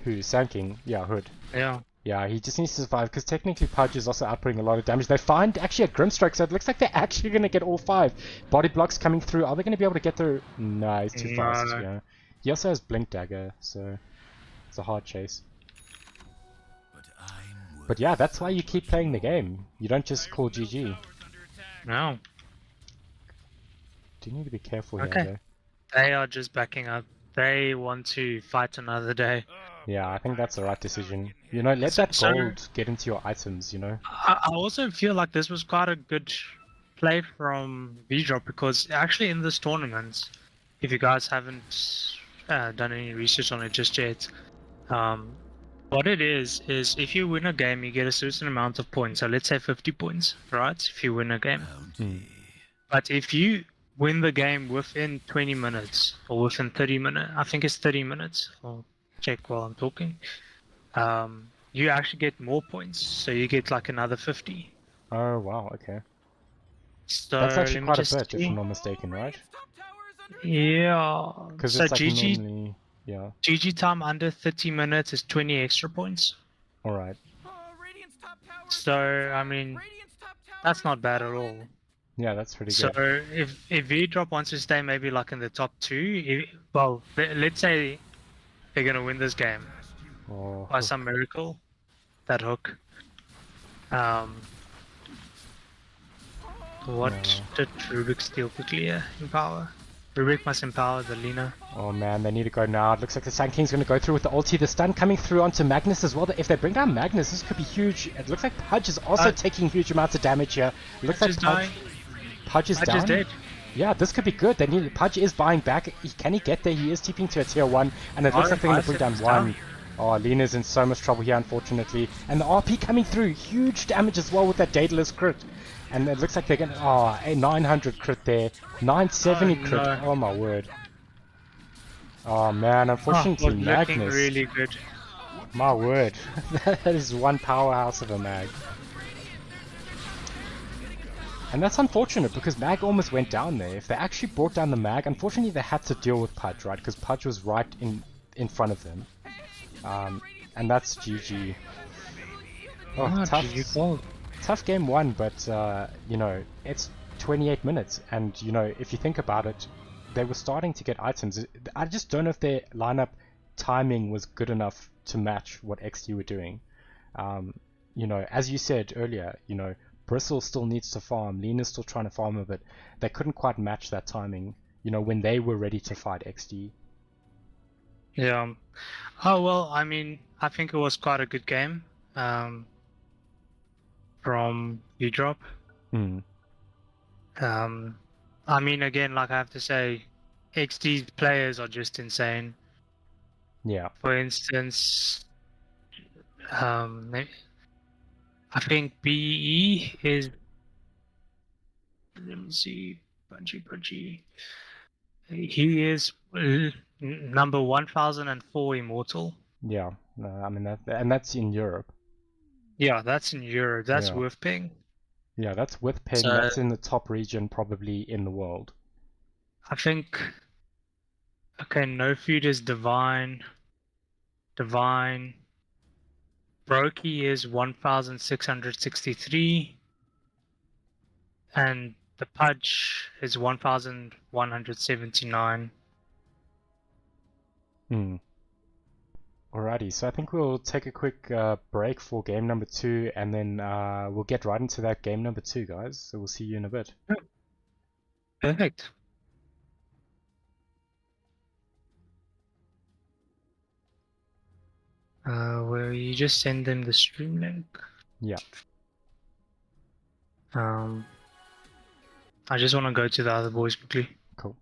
Who? Sanking? Yeah, hood. Yeah. Yeah, he just needs to survive, because technically Pudge is also outputting a lot of damage. They find actually a Grimstroke, so it looks like they're actually going to get all 5. Body blocks coming through. Are they going to be able to get through? No, he's too fast. Yeah. He also has Blink Dagger, so it's a hard chase. But yeah, that's why you keep playing the game. You don't just call GG. No. Do you need to be careful Okay. here, They are just backing up. They want to fight another day. though? Yeah, I think that's the right decision. You know, let that gold get into your items, you know? I also feel like this was quite a good play from Vdrxp, because actually in this tournament, if you guys haven't done any research on it just yet, what it is if you win a game, you get a certain amount of points. So let's say 50 points, right? If you win a game. But if you win the game within 20 minutes or within 30 minutes, I think it's 30 minutes. I'll check while I'm talking. You actually get more points, so you get like another 50. Oh, wow, okay. So That's actually quite a bit, see. if I'm not mistaken, right? Yeah. Because So it's like GG normally... Yeah, GG time under 30 minutes is 20 extra points. alright. So I mean, that's not bad at all. Yeah, that's pretty So good. if Vdrxp wants to stay maybe like in the top 2, well, let's say they're gonna win this game Oh, by some miracle, that hook. What did Rubik steal quickly empower? Rubik must empower the Lina. oh man, they need to go now. It looks like the Sand King's going to go through with the ulti. The stun coming through onto Magnus as well. If they bring down Magnus, this could be huge. It looks like Pudge is also taking huge amounts of damage here. It looks like Pudge is down. Pudge is dead. Yeah, this could be good. They need Pudge is buying back. Can he get there? He is TPing to a tier 1, and it looks like they're going to bring down 1. Oh, Lena's in so much trouble here, unfortunately. And the RP coming through. Huge damage as well with that Daedalus crit. And it looks like they're going to... Oh, a 900 crit there. 970 crit. No. Oh, my word. Oh, man. Unfortunately, Magnus... looking really good. My word. That is one powerhouse of a mag. And that's unfortunate, because Mag almost went down there. If they actually brought down the Mag, unfortunately they had to deal with Pudge, right? Because Pudge was right in front of them. And that's GG. Oh, tough game 1, but you know, it's 28 minutes, and you know, if you think about it, they were starting to get items. I just don't know if their lineup timing was good enough to match what Exdee were doing. You know, as you said earlier, you know, Bristle still needs to farm, Lena's still trying to farm a bit. They couldn't quite match that timing, you know, when they were ready to fight Exdee. Yeah. Oh well, I mean, I think it was quite a good game from Vdrxp. I mean, again, like I have to say, XD's players are just insane. Yeah. For instance, I think BE is, let me see, Punchy. He is number 1004 immortal. Yeah, I mean that's in Europe. Yeah, that's in Europe. That's Yeah. with ping. Yeah, that's with ping. So, that's in the top region, probably in the world. I think. Okay, no feud is divine. Brokey is 1663. And the Pudge is 1179. Alrighty, so I think we'll take a quick break for game number 2, and then we'll get right into that game number 2, guys. So we'll see you in a bit. Perfect. Where you just send them the stream link. Yeah. I just want to go to the other boys quickly. Cool.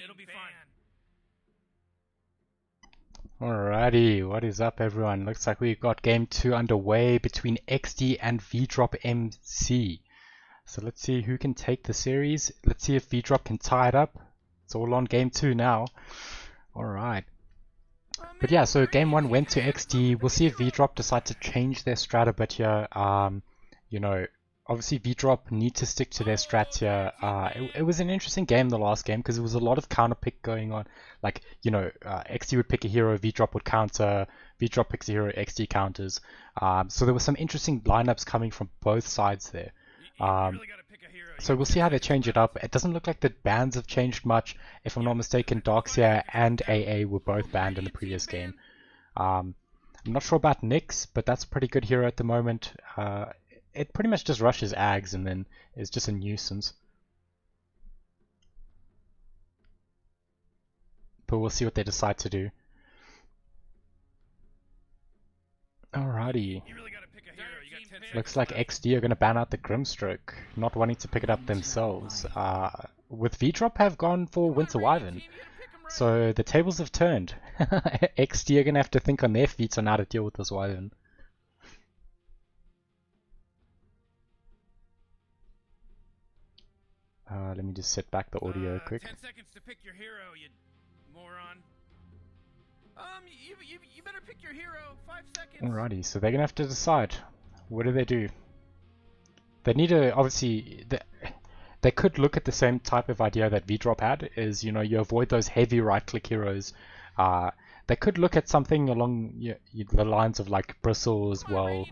It'll be fine. Alrighty, what is up everyone? Looks like we've got game 2 underway between Exdee and Vdrxp. So let's see who can take the series. Let's see if Vdrop can tie it up. It's all on game 2 now. Alright. But yeah, so game 1 went to Exdee. We'll see if Vdrop decide to change their strat a bit here. You know, obviously Vdrop need to stick to their strats here. It was an interesting game, the last game, because there was a lot of counter pick going on. Like, you know, Exdee would pick a hero, Vdrop would counter, Vdrop picks a hero, Exdee counters. So there were some interesting lineups coming from both sides there. So we'll see how they change it up. It doesn't look like the bans have changed much. If I'm not mistaken, Darkseer and AA were both banned in the previous game. I'm not sure about Nyx, but that's a pretty good hero at the moment. It pretty much just rushes Ags and then is just a nuisance. But we'll see what they decide to do. Alrighty. Looks like Exdee are going to ban out the Grimstroke, not wanting to pick it up themselves. With Vdrop have gone for Winter Wyvern. So the tables have turned. Exdee are going to have to think on their feet on how to deal with this Wyvern. Let me just set back the audio quick. 10 seconds to pick your hero, you moron. You better pick your hero. 5 seconds. Alrighty, so they're gonna have to decide. What do they do? They need to obviously. They could look at the same type of idea that Vdrop had, is, you know, you avoid those heavy right-click heroes. They could look at something along the lines of like Bristle as well.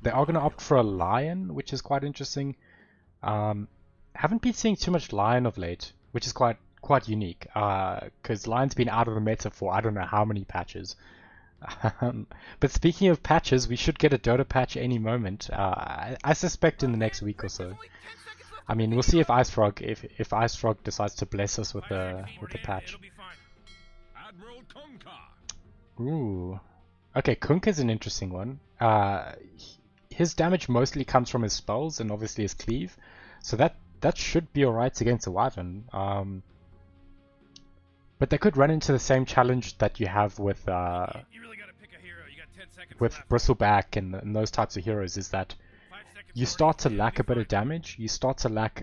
They are gonna opt for a Lion, which is quite interesting. Haven't been seeing too much Lion of late, which is quite unique, because Lion's been out of the meta for I don't know how many patches. But speaking of patches, we should get a Dota patch any moment. I suspect in the next week or so. I mean, we'll see if IceFrog if IceFrog decides to bless us with a patch. Ooh, okay, Kunkka's an interesting one. His damage mostly comes from his spells and obviously his cleave, so that should be alright against a Wyvern. But they could run into the same challenge that you have with Bristleback and those types of heroes, is that you start to lack a bit of damage. You start to lack,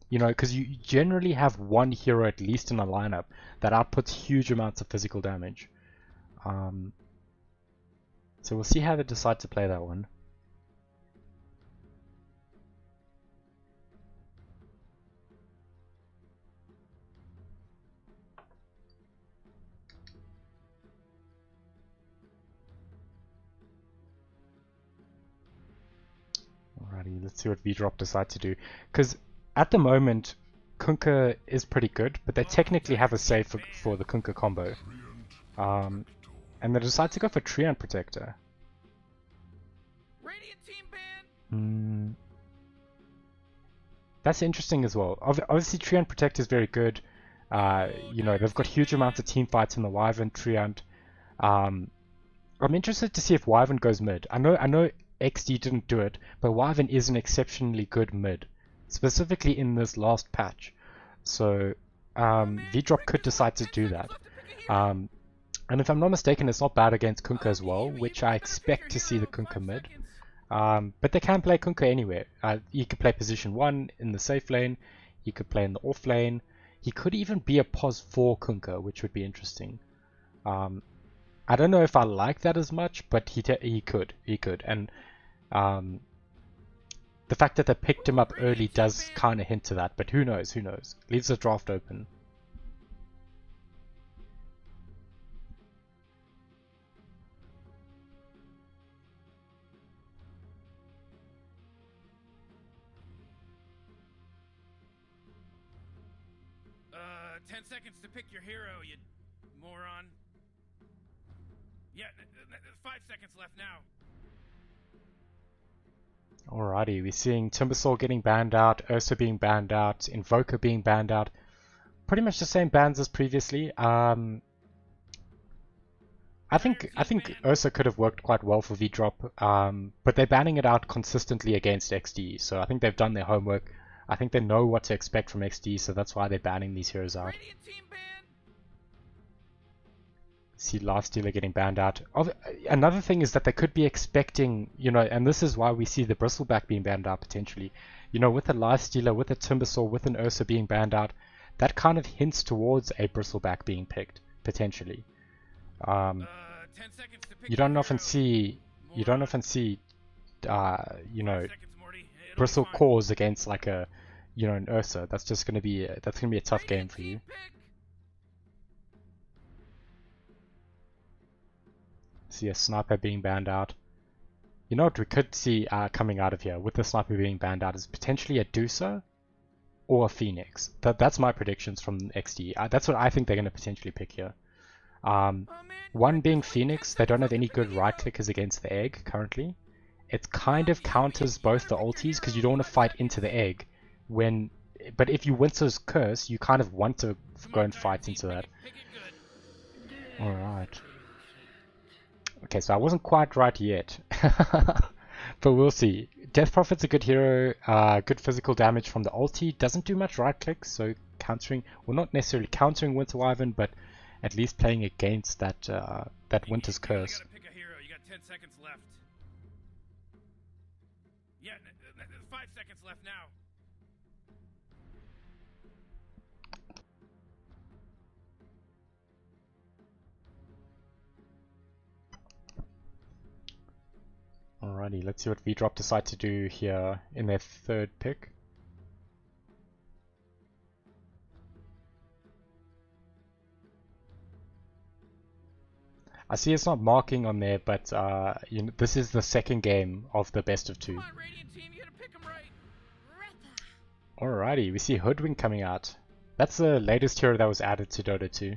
you know, because you generally have one hero at least in a lineup that outputs huge amounts of physical damage. So we'll see how they decide to play that one. Alrighty, let's see what Vdrop decide to do. Because at the moment, Kunkka is pretty good, but they technically have a save for the Kunkka combo. And they decide to go for Treant Protector. That's interesting as well. Obviously, Treant Protector is very good. You know, they've got huge amounts of team fights in the Wyvern Treant. I'm interested to see if Wyvern goes mid. I know Exdee didn't do it, but Wyvern is an exceptionally good mid, specifically in this last patch. So Vdrop could decide to do that. And if I'm not mistaken, it's not bad against Kunkka as well, which I expect to see the Kunkka mid. But they can play Kunkka anywhere. He could play position 1 in the safe lane, he could play in the off lane, he could even be a pos 4 Kunkka, which would be interesting. I don't know if I like that as much, but he could. And the fact that they picked him up early does kind of hint to that, but who knows, Leaves the draft open. Uh, 10 seconds to pick your hero, you moron. Yeah, 5 seconds left now. Alrighty, we're seeing Timbersaw getting banned out, Ursa being banned out, Invoker being banned out. pretty much the same bans as previously. I think Ursa could have worked quite well for Vdrop, but they're banning it out consistently against Exdee, so I think they've done their homework. I think they know what to expect from Exdee, so that's why they're banning these heroes out. See Last Dealer getting banned out. Another thing is that they could be expecting, you know, and this is why we see the Bristleback being banned out potentially. You know, with a Last Dealer, with a Timbersaw, with an Ursa being banned out, that kind of hints towards a Bristleback being picked, potentially. You don't often see, you know, Bristle cores against like a, you know, an Ursa. That's just gonna be a tough game for you. See a Sniper being banned out. You know what we could see coming out of here with the Sniper being banned out is potentially a Dusa or a Phoenix. That's my predictions from Exdee. That's what I think they're going to potentially pick here. One being Phoenix, they don't have any good right clickers against the egg currently. It kind of counters both the ultis because you don't want to fight into the egg but if you Winter's Curse, you kind of want to go and fight into that. Alright. Okay, so I wasn't quite right yet, but we'll see. Death Prophet's a good hero, good physical damage from the ulti, doesn't do much right clicks, so countering, well not necessarily countering Winter Wyvern, but at least playing against that Winter's Curse. You gotta pick a hero. You got 10 seconds left. Yeah, 5 seconds left now. Alrighty, let's see what Vdrop decide to do here in their third pick. I see it's not marking on there, but you know, this is the second game of the best of two. Come on, Radiant team, you gotta pick 'em right. Alrighty, we see Hoodwink coming out. That's the latest hero that was added to Dota 2.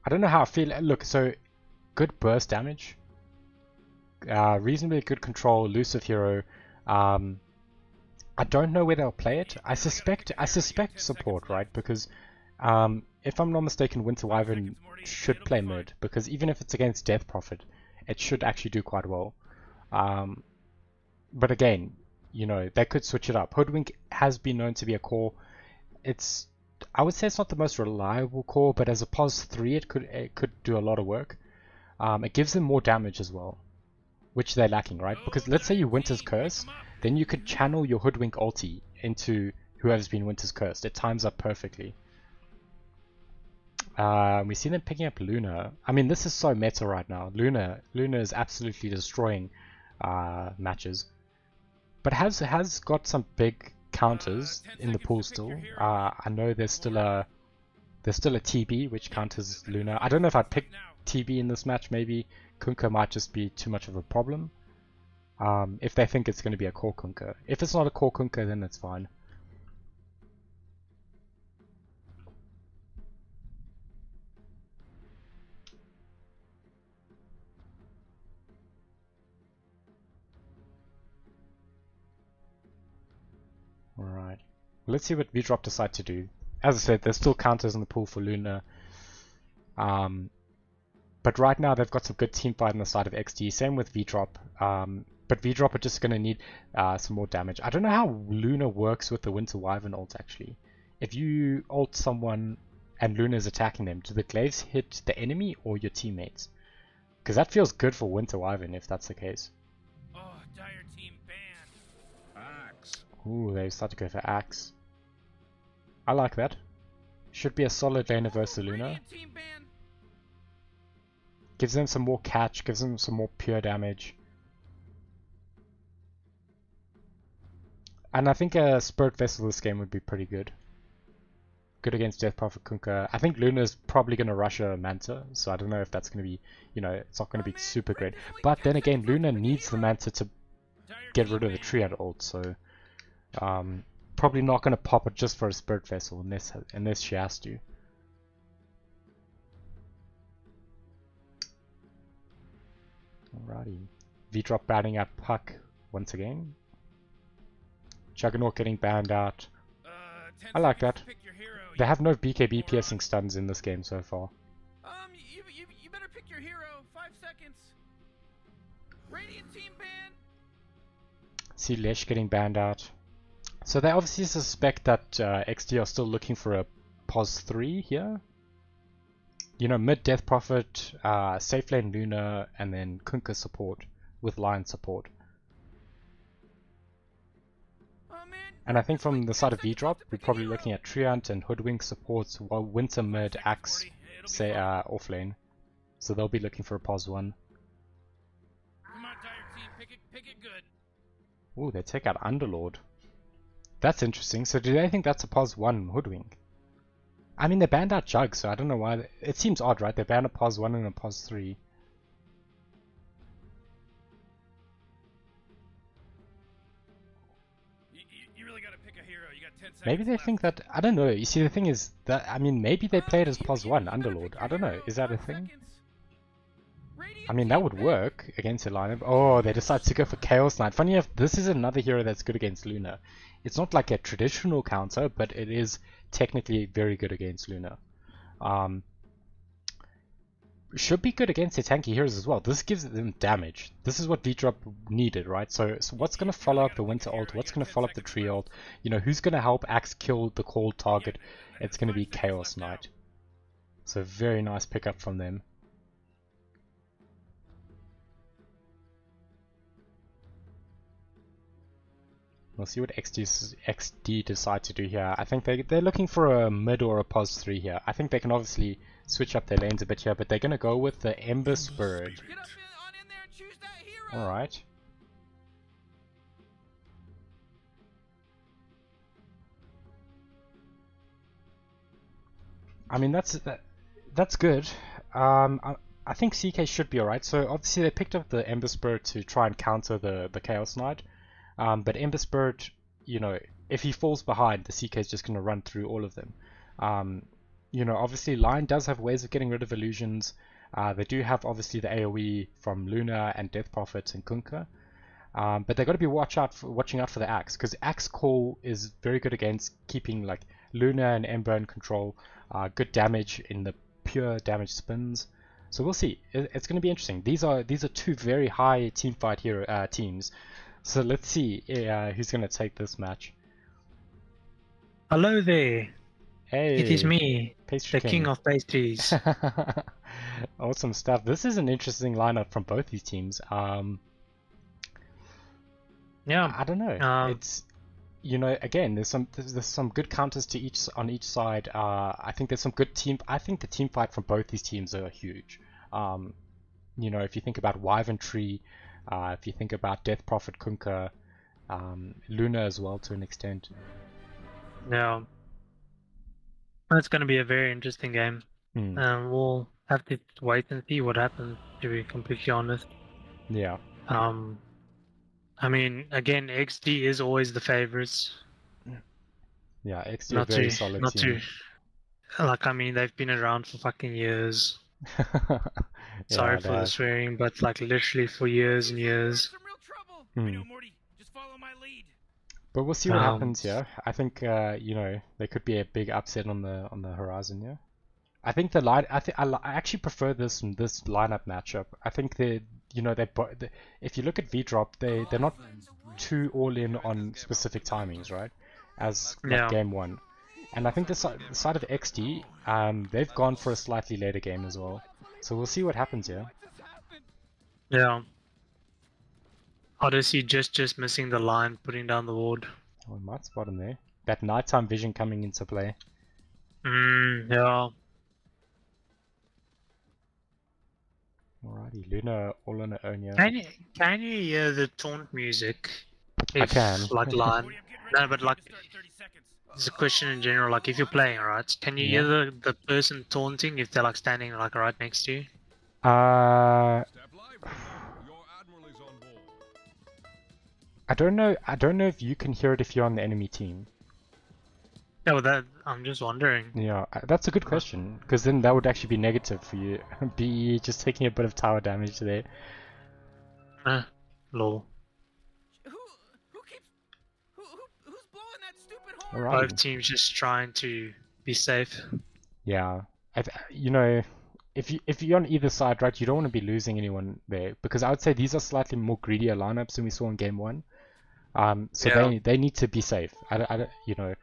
I don't know how I feel. Look, so good burst damage. Reasonably good control, elusive hero. I don't know where they'll play it. I suspect support, right? Because if I'm not mistaken, Winter Wyvern should play mid, because even if it's against Death Prophet, it should actually do quite well. But again, you know, they could switch it up. Hoodwink has been known to be a core. I would say it's not the most reliable core, but as a pos 3, it could do a lot of work. It gives them more damage as well, which they're lacking, right? Because let's say you Winter's Curse, then you could channel your Hoodwink ulti into whoever's been Winter's Cursed. It times up perfectly. We see them picking up Luna. I mean, this is so meta right now. Luna is absolutely destroying matches, but has got some big counters in the pool still. I know there's still a TB which counters Luna. I don't know if I'd pick TB in this match. Maybe Kunkka might just be too much of a problem. If they think it's going to be a core Kunkka. If it's not a core Kunkka, then it's fine. Alright. Let's see what Vdrop decide to do. As I said, there's still counters in the pool for Luna. But right now they've got some good teamfight on the side of Exdee. Same with Vdrop. But Vdrop are just going to need some more damage. I don't know how Luna works with the Winter Wyvern ult actually. If you ult someone and Luna is attacking them, do the glaives hit the enemy or your teammates? Because that feels good for Winter Wyvern if that's the case. Oh, Dire team banned. Axe. Ooh, they start to go for Axe. I like that. Should be a solid laner versus Luna. Radiant team banned. Gives them some more catch, gives them some more pure damage. And I think a Spirit Vessel this game would be pretty good. Good against Death Prophet Kunkka. I think Luna's probably going to rush a Manta, so I don't know if that's going to be, you know, it's not going to be super great. But then again, Luna needs the Manta to get rid of the Triad ult, so probably not going to pop it just for a Spirit Vessel unless she has to. Alrighty. Vdrop batting at Puck once again. Juggernaut getting banned out. I like that. They have no BKB piercing stuns in this game so far. You better pick your hero. 5 seconds. Radiant team ban. See Lesh getting banned out. So they obviously suspect that Exdee are still looking for a POS 3 here. You know, mid Death Prophet, safe lane Luna, and then Kunkka support with Lion support. And I think from the side of Vdrop, we're probably looking at Treant and Hoodwink supports, while Winter mid, Axe, say off lane. So they'll be looking for a POS 1. Come on, Dire team, pick it good. Ooh, they take out Underlord. That's interesting. So do they think that's a POS 1 Hoodwink? I mean, they banned out Jug, so I don't know why. It seems odd, right? They banned a POS 1 and a POS 3. You really gotta pick a hero. You got 10 seconds Maybe they left. think that, I don't know. You see, the thing is that, I mean, maybe they played as POS 1 Underlord. I don't know. Is that a thing? I mean, that would work against a lineup. Oh, they decide to go for Chaos Knight. Funny enough, this is another hero that's good against Luna. It's not like a traditional counter, but it is technically very good against Luna. Should be good against the tanky heroes as well. This gives them damage. This is what Vdrop needed, right? So what's going to follow up the Winter ult? What's going to follow up the Tree ult? You know, who's going to help Axe kill the called target? It's going to be Chaos Knight. So very nice pickup from them. We'll see what Exdee decide to do here. I think they're looking for a mid or a POS 3 here. I think they can obviously switch up their lanes a bit here, but they're going to go with the Ember Spirit. Alright. I mean, that's good. I think CK should be alright. So obviously they picked up the Ember Spirit to try and counter the Chaos Knight. But Ember Spirit, you know, if he falls behind, the CK is just going to run through all of them. You know, obviously Lion does have ways of getting rid of illusions. They do have obviously the AoE from Luna and Death Prophet and Kunkka. But they've got to be watching out for the Axe, because Axe Call is very good against keeping like Luna and Ember in control. Good damage in the pure damage spins. So we'll see. It's going to be interesting. These are two very high teamfight hero teams. So let's see who's going to take this match. Hello there. Hey, it is me, Pastry the king of pastries. Awesome stuff. This is an interesting lineup from both these teams. Yeah, I don't know. It's, you know, again, there's some good counters to on each side. I think there's some good team. I think the team fight from both these teams are huge. You know, if you think about Wyvern Tree, if you think about Death Prophet Kunkka, Luna as well to an extent. Yeah, it's going to be a very interesting game. We'll have to wait and see what happens, to be completely honest. Yeah. I mean, again, Exdee is always the favorites. Yeah, Exdee a very solid team. Like, I mean, they've been around for fucking years. Sorry for the swearing, but like literally for years and years. Just follow my lead. But we'll see what happens here. I think you know, there could be a big upset on the horizon here. I think I actually prefer this lineup matchup. I think you know, if you look at Vdrop, they're not too all in on specific timings, right? As like game one. And I think the side of Exdee, they've gone for a slightly later game as well. So we'll see what happens here. Yeah. Odyssey just missing the line, putting down the ward. Oh, we might spot him there. That nighttime vision coming into play. Yeah. Alrighty, Luna all on her own here. Can you hear the taunt music? I can. Like line. No, but like, it's a question in general. Like, if you're playing, right? Can you hear the person taunting if they're like standing like right next to you? I don't know. I don't know if you can hear it if you're on the enemy team. Yeah, well, I'm just wondering. Yeah, that's a good question, because then that would actually be negative for you. BE just taking a bit of tower damage there. Lol. Who's blowing that stupid horn? Alrighty. Both teams just trying to be safe. Yeah, you know, if you're on either side, right, you don't want to be losing anyone there, because I would say these are slightly more greedier lineups than we saw in game one. So Yeah. they need to be safe. You know,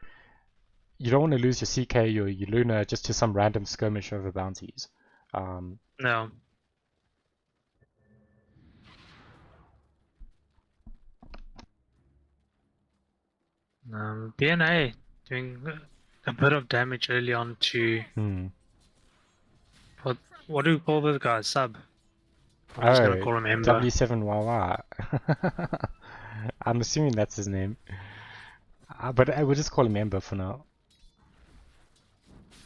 you don't want to lose your CK or your Luna just to some random skirmish over bounties. No. BNA doing a bit of damage early on to what do we call this guy? Sub. I'm just gonna Oh, call him Ember. W7YY. I'm assuming that's his name. But I would just call him Ember for now.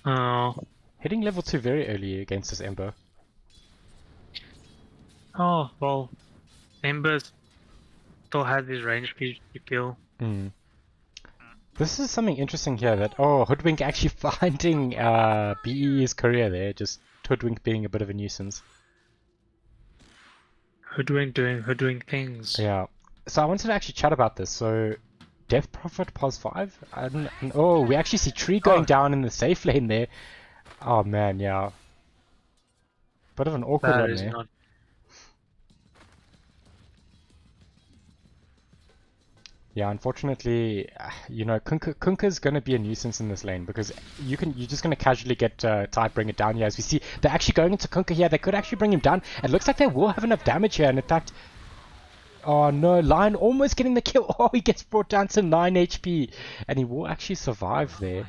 Oh. Hitting level 2 very early against this Ember. Oh, well, Ember still has his range speed to kill. This is something interesting here that, Hoodwink actually finding BE's career there, just Hoodwink being a bit of a nuisance. Hoodwink doing Hoodwink things. Yeah. So I wanted to actually chat about this. So, Death Prophet pos 5? We actually see Tree going down in the safe lane there. Oh man, yeah. Bit of an awkward one there. Not... Yeah, unfortunately, you know, Kunkka's going to be a nuisance in this lane because you're just going to casually get Tide bring it down here. As we see, they're actually going into Kunkka here. They could actually bring him down. It looks like they will have enough damage here. And in fact, oh no, Lion almost getting the kill. Oh, he gets brought down to 9 HP. And he will actually survive there.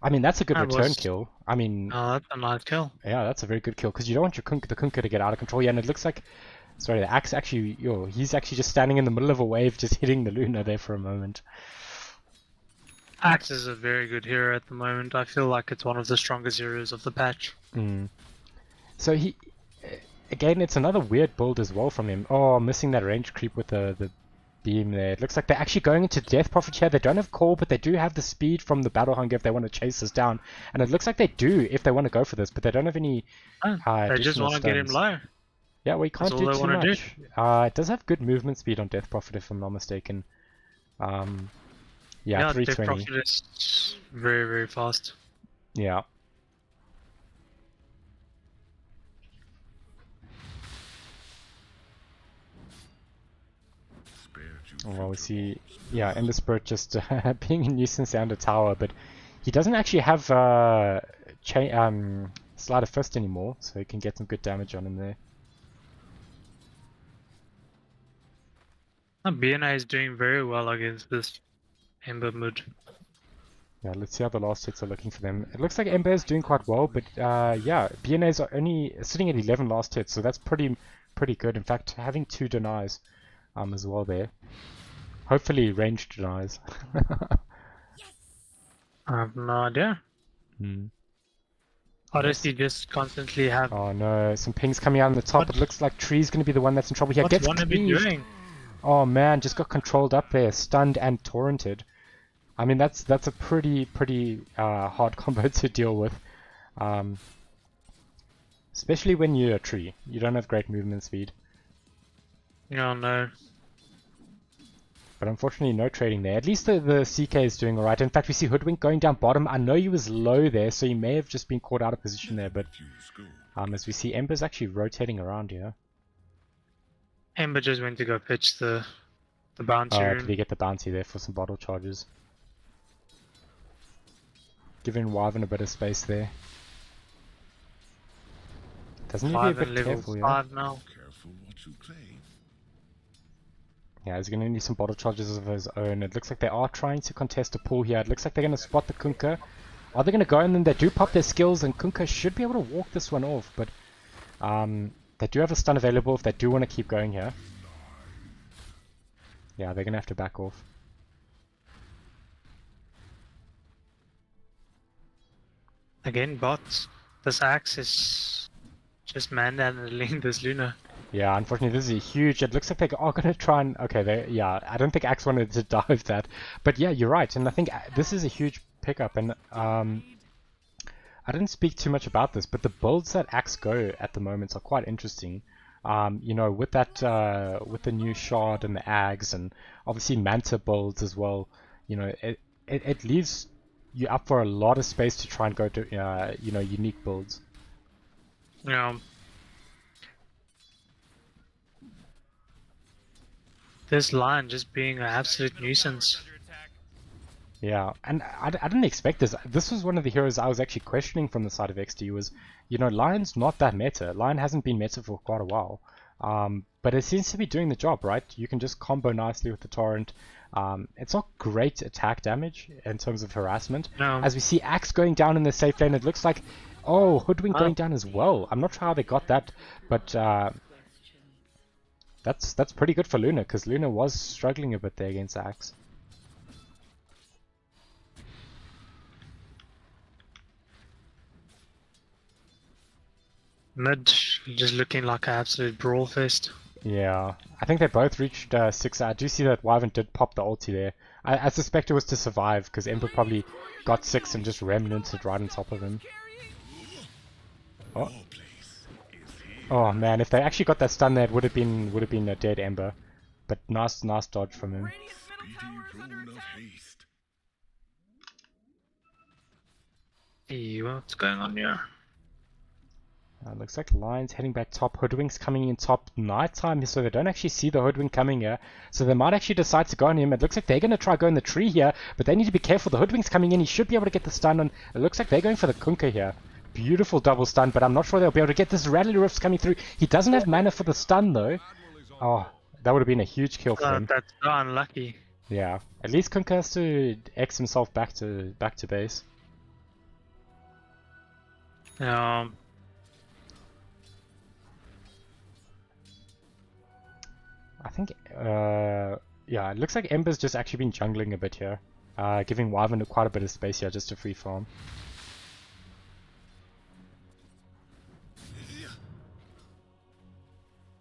I mean, that's a good return kill. I mean... Oh, that's a nice kill. Yeah, that's a very good kill because you don't want the Kunkka to get out of control. Yeah, and it looks like... Sorry, the Axe actually, he's actually just standing in the middle of a wave, just hitting the Luna there for a moment. Axe is a very good hero at the moment. I feel like it's one of the strongest heroes of the patch. So again, it's another weird build as well from him. Oh, missing that range creep with the beam there. It looks like they're actually going into Death Prophet here. They don't have core, but they do have the speed from the Battle Hunger if they want to chase this down. And it looks like they do if they want to go for this, but they don't have any they just want to get him low. Yeah, well, you can't do too much. It does have good movement speed on Death Prophet, if I'm not mistaken. Yeah, 320. Death Prophet is very, very fast. Yeah. Well, we see, Ember Spirit just being a nuisance down the tower, but he doesn't actually have Sleight of Fist anymore, so he can get some good damage on him there. BNA is doing very well against this Ember mid. Yeah, let's see how the last hits are looking for them. It looks like Ember is doing quite well, but BNAs are only sitting at 11 last hits, so that's pretty good. In fact, having 2 denies as well there. Hopefully ranged denies. I have no idea. Honestly, just constantly have... Oh no, some pings coming out on the top. It looks like Tree's going to be the one that's in trouble here. What's Wannabe doing? Oh man, just got controlled up there, stunned and torrented. I mean, that's a pretty hard combo to deal with. Especially when you're a Tree. You don't have great movement speed. Oh no. But unfortunately, no trading there. At least the CK is doing alright. In fact, we see Hoodwink going down bottom. I know he was low there, so he may have just been caught out of position there. But as we see, Ember's actually rotating around here. Ember just went to go pitch the bounty room. Did he get the bounty there for some bottle charges? Giving Wyvern a bit of space there. Doesn't he be a bit careful here? Now. Yeah, he's going to need some bottle charges of his own. It looks like they are trying to contest a pull here. It looks like they're going to spot the Kunkka. Are they going to go? And then they do pop their skills, and Kunkka should be able to walk this one off. But they do have a stun available if they do want to keep going here. Yeah, they're going to have to back off. Again, bots. This Axe is just man-handling this Luna. Yeah, unfortunately, this is a huge... It looks like they are going to try and... Okay, I don't think Axe wanted to dive that. But yeah, you're right. And I think this is a huge pickup. And I didn't speak too much about this, but the builds that Axe go at the moment are quite interesting. You know, with that, with the new Shard and the Ags, and obviously Manta builds as well, you know, it leaves you're up for a lot of space to try and go to you know, unique builds. Yeah. This line just being an absolute nuisance. Under attack. Yeah, and I didn't expect this. This was one of the heroes I was actually questioning from the side of Exdee was, you know, Lion's not that meta. Lion hasn't been meta for quite a while. But it seems to be doing the job, right? You can just combo nicely with the Torrent. It's not great attack damage in terms of harassment. No. As we see Axe going down in the safe lane, it looks like, oh, Hoodwink going down as well. I'm not sure how they got that, but that's pretty good for Luna, because Luna was struggling a bit there against Axe. Mid just looking like an absolute brawl fest. Yeah, I think they both reached 6. I do see that Wyvern did pop the ulti there. I suspect it was to survive, because Ember probably got 6 and just remnanted right on top of him. Oh. Oh man, if they actually got that stun there, it would have been a dead Ember. But nice dodge from him. Hey, what's going on here? Looks like Lion's heading back top. Hoodwink's coming in top nighttime, so they don't actually see the Hoodwink coming here. So they might actually decide to go on him. It looks like they're going to try going the tree here, but they need to be careful. The Hoodwink's coming in. He should be able to get the stun on. It looks like they're going for the Kunkka here. Beautiful double stun, but I'm not sure they'll be able to get this. Rally Rift's coming through. He doesn't have mana for the stun though. Oh, that would have been a huge kill for him. That's so unlucky. Yeah, at least Kunkka has to X himself back to base. I think, yeah, it looks like Ember's just actually been jungling a bit here, giving Wyvern quite a bit of space here just to free farm.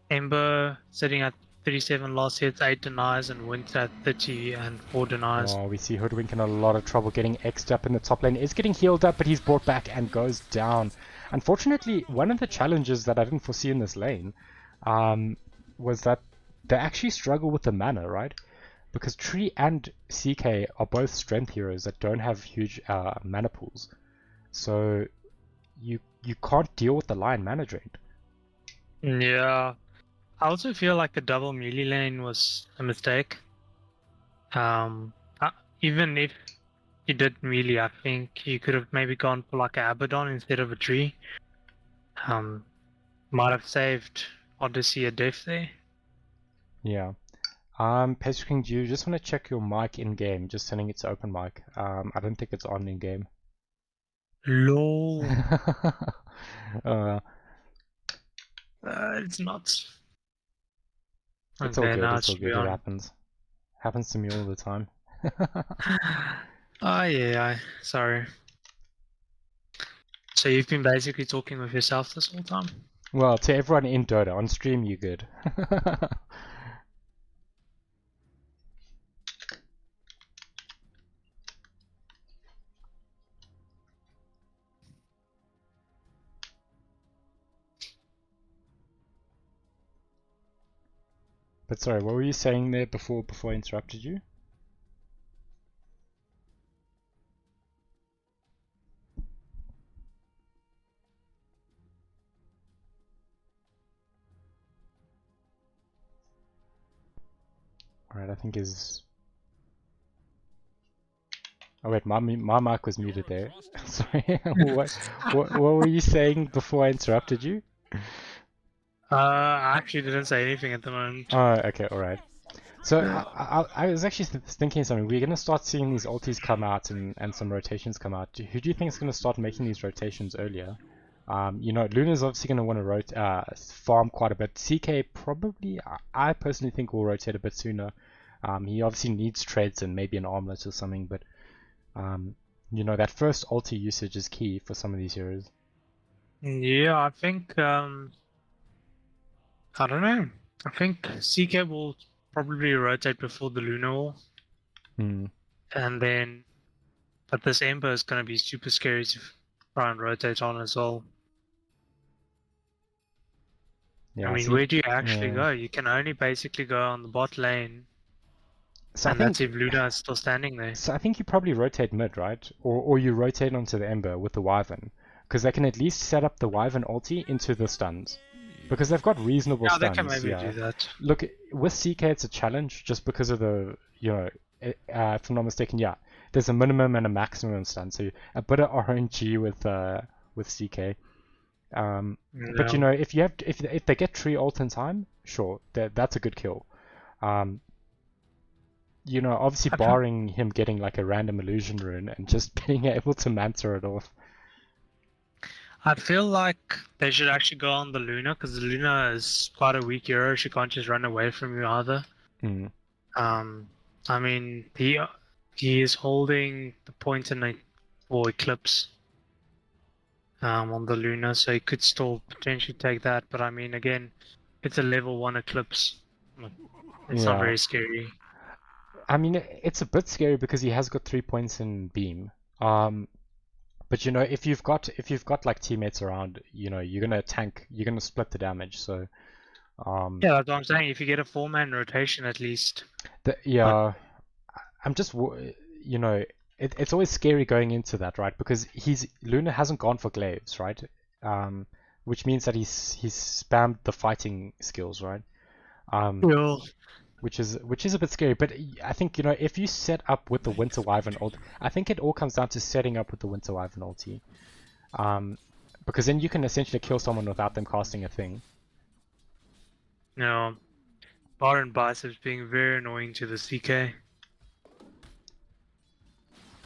Ember sitting at 37 last hits, 8 denies, and Winter at 30 and 4 denies. Oh, we see Hoodwink in a lot of trouble getting X'd up in the top lane. Is getting healed up, but he's brought back and goes down. Unfortunately, one of the challenges that I didn't foresee in this lane was that they actually struggle with the mana, right? Because Tree and CK are both strength heroes that don't have huge mana pools. So you can't deal with the Lion mana drain. Yeah. I also feel like the double melee lane was a mistake. Even if you did melee, I think you could have maybe gone for like an Abaddon instead of a tree. Might have saved Odyssey a death there. Yeah. Pastry King, do you just want to check your mic in game? Just sending it to open mic. I don't think it's on in game. LOL. It's It's not. all Okay, good. now It's all good. It happens. Happens to me all the time. Oh yeah, sorry. So you've been basically talking with yourself this whole time? Well, to everyone in Dota, on stream you good. But sorry, what were you saying there before I interrupted you? Alright, I think is... Oh wait, my mic was muted there. Sorry, what were you saying before I interrupted you? I actually didn't say anything at the moment. Oh, okay, alright. So I was actually thinking something. We're going to start seeing these ultis come out and some rotations come out. Who do you think is going to start making these rotations earlier? You know, Luna's obviously going to want to farm quite a bit. CK probably, I personally think, will rotate a bit sooner. He obviously needs treads and maybe an armlet or something, but you know, that first ulti usage is key for some of these heroes. Yeah, I think, I don't know. I think CK will probably rotate before the Luna will. And then, but this Ember is going to be super scary to try and rotate on as well. Yeah, I mean, where do you actually go? You can only basically go on the bot lane So And I that's think, if Luna is still standing there. so I think you probably rotate mid, right? Or you rotate onto the Ember with the Wyvern, because they can at least set up the Wyvern ulti into the stuns, because they've got reasonable Yeah, they can stuns. maybe Yeah. do that. Look, with CK it's a challenge just because of the, if I'm not mistaken, yeah, there's a minimum and a maximum stun, so a bit of RNG with CK. But No. if they get tree ult in time, sure, that's a good kill. Obviously barring him getting like a random illusion rune and just being able to Mancer it off. I feel like they should actually go on the Luna, because the Luna is quite a weak hero. She can't just run away from you either. Mm. I mean, he is holding the point in for Eclipse on the Luna, so he could still potentially take that. But I mean, again, it's a level 1 Eclipse. It's not Yeah. very scary. I mean, it's a bit scary because he has got 3 points in beam. But if you've got like teammates around, you're gonna tank, you're gonna split the damage. So Yeah, that's what I'm saying. If you get a 4-man rotation at least. I'm just it's always scary going into that, right? Because Luna hasn't gone for glaives, right? Which means that he's spammed the fighting skills, right? Yeah. Which is a bit scary. But I think if you set up with the Winter Wyvern ult, I think it all comes down to setting up with the Winter Wyvern ulti. Because then you can essentially kill someone without them casting a thing. No. Baron biceps being very annoying to the CK.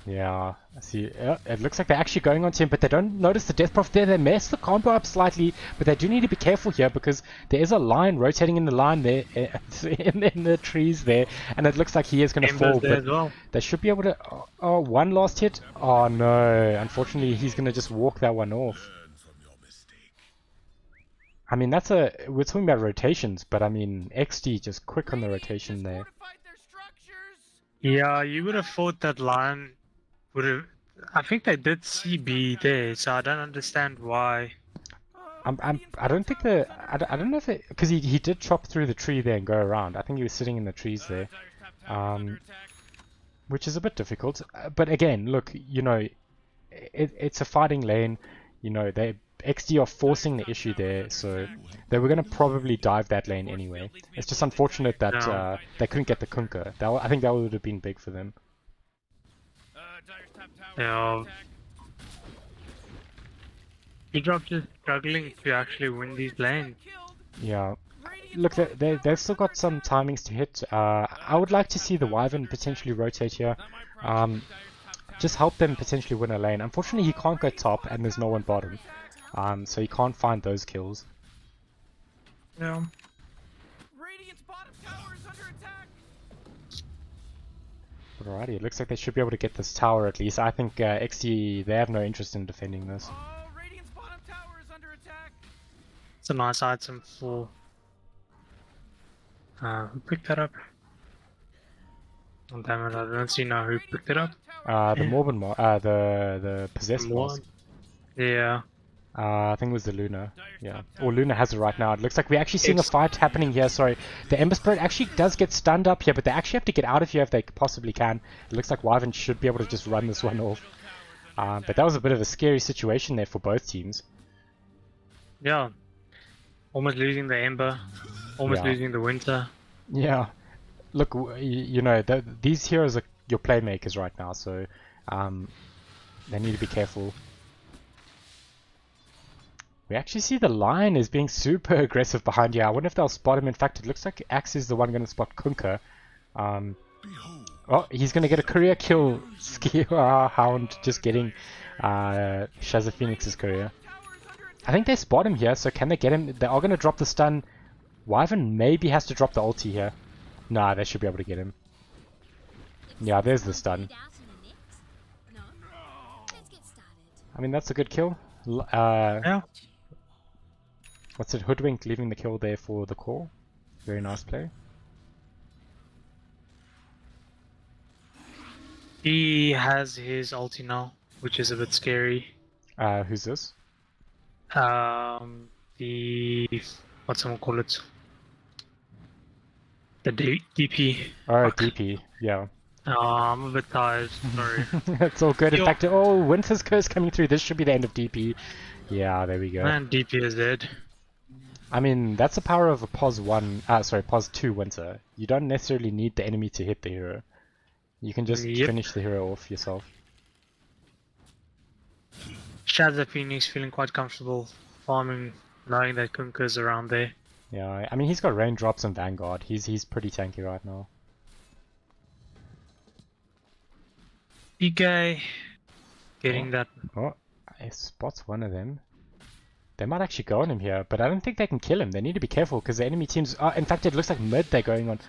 Yeah, I see. It looks like they're actually going onto him, but they don't notice the Death Prof there. They mess the combo up slightly, but they do need to be careful here because there is a line rotating in the line there, in the trees there, and it looks like he is going to fall. There But as well. they should be able to. Oh, one last hit. Oh no! Unfortunately, he's going to just walk that one off. I mean, we're talking about rotations, but I mean, Exdee just quick on the rotation there. Yeah, you would have thought that line would have. I think they did CB there, so I don't understand why. I don't think I don't know if because he did chop through the tree there and go around. I think he was sitting in the trees there, which is a bit difficult. But again, look, it's a fighting lane. XD are forcing the issue there, so they were going to probably dive that lane anyway. It's just unfortunate that they couldn't get the Kunkka. I think that would have been big for them. Yeah. Vdrxp is struggling to actually win these lanes. Yeah. Look, they've still got some timings to hit. I would like to see the Wyvern potentially rotate here. Just help them potentially win a lane. Unfortunately, he can't go top and there's no one bottom. So he can't find those kills. Yeah. Alrighty, it looks like they should be able to get this tower at least. I think Exdee, they have no interest in defending this. It's a nice item for... who picked that up? Oh, damn it, I don't see now who picked it up. The Morbin the Possessed Mask. Yeah. I think it was the Luna. Yeah. Or Luna has it right now. It looks like we're actually seeing a fight happening here. Sorry. The Ember Spirit actually does get stunned up here, but they actually have to get out of here if they possibly can. It looks like Wyvern should be able to just run this one off. But that was a bit of a scary situation there for both teams. Yeah. Almost losing the Ember. Almost losing the Winter. Yeah. Look, these heroes are your playmakers right now, so they need to be careful. We actually see the Lion is being super aggressive behind here. I wonder if they'll spot him. In fact, it looks like Axe is the one going to spot Kunkka. Oh, he's going to get a career kill. Hound just getting Shazza Phoenix's career. I think they spot him here, so can they get him? They are going to drop the stun. Wyvern maybe has to drop the ulti here. Nah, they should be able to get him. Yeah, there's the stun. I mean, that's a good kill. Yeah. What's it? Hoodwink leaving the kill there for the core. Very nice play. He has his ulti now, which is a bit scary. Who's this? What's someone call it? The DP. Oh, Fuck. DP, yeah. Oh, I'm a bit tired. Sorry. It's all good. In Yo. fact, oh, Winter's Curse coming through. This should be the end of DP. Yeah, there we go. Man, DP is dead. I mean, that's the power of a POS 1, POS 2 Winter. You don't necessarily need the enemy to hit the hero. You can just Yep. finish the hero off yourself. Shad the Phoenix feeling quite comfortable farming, knowing that Kunka's around there. Yeah, I mean, he's got raindrops and Vanguard. He's pretty tanky right now. PK getting that. Oh, he spots one of them. They might actually go on him here, but I don't think they can kill him. They need to be careful because the enemy teams... in fact, it looks like mid they're going on.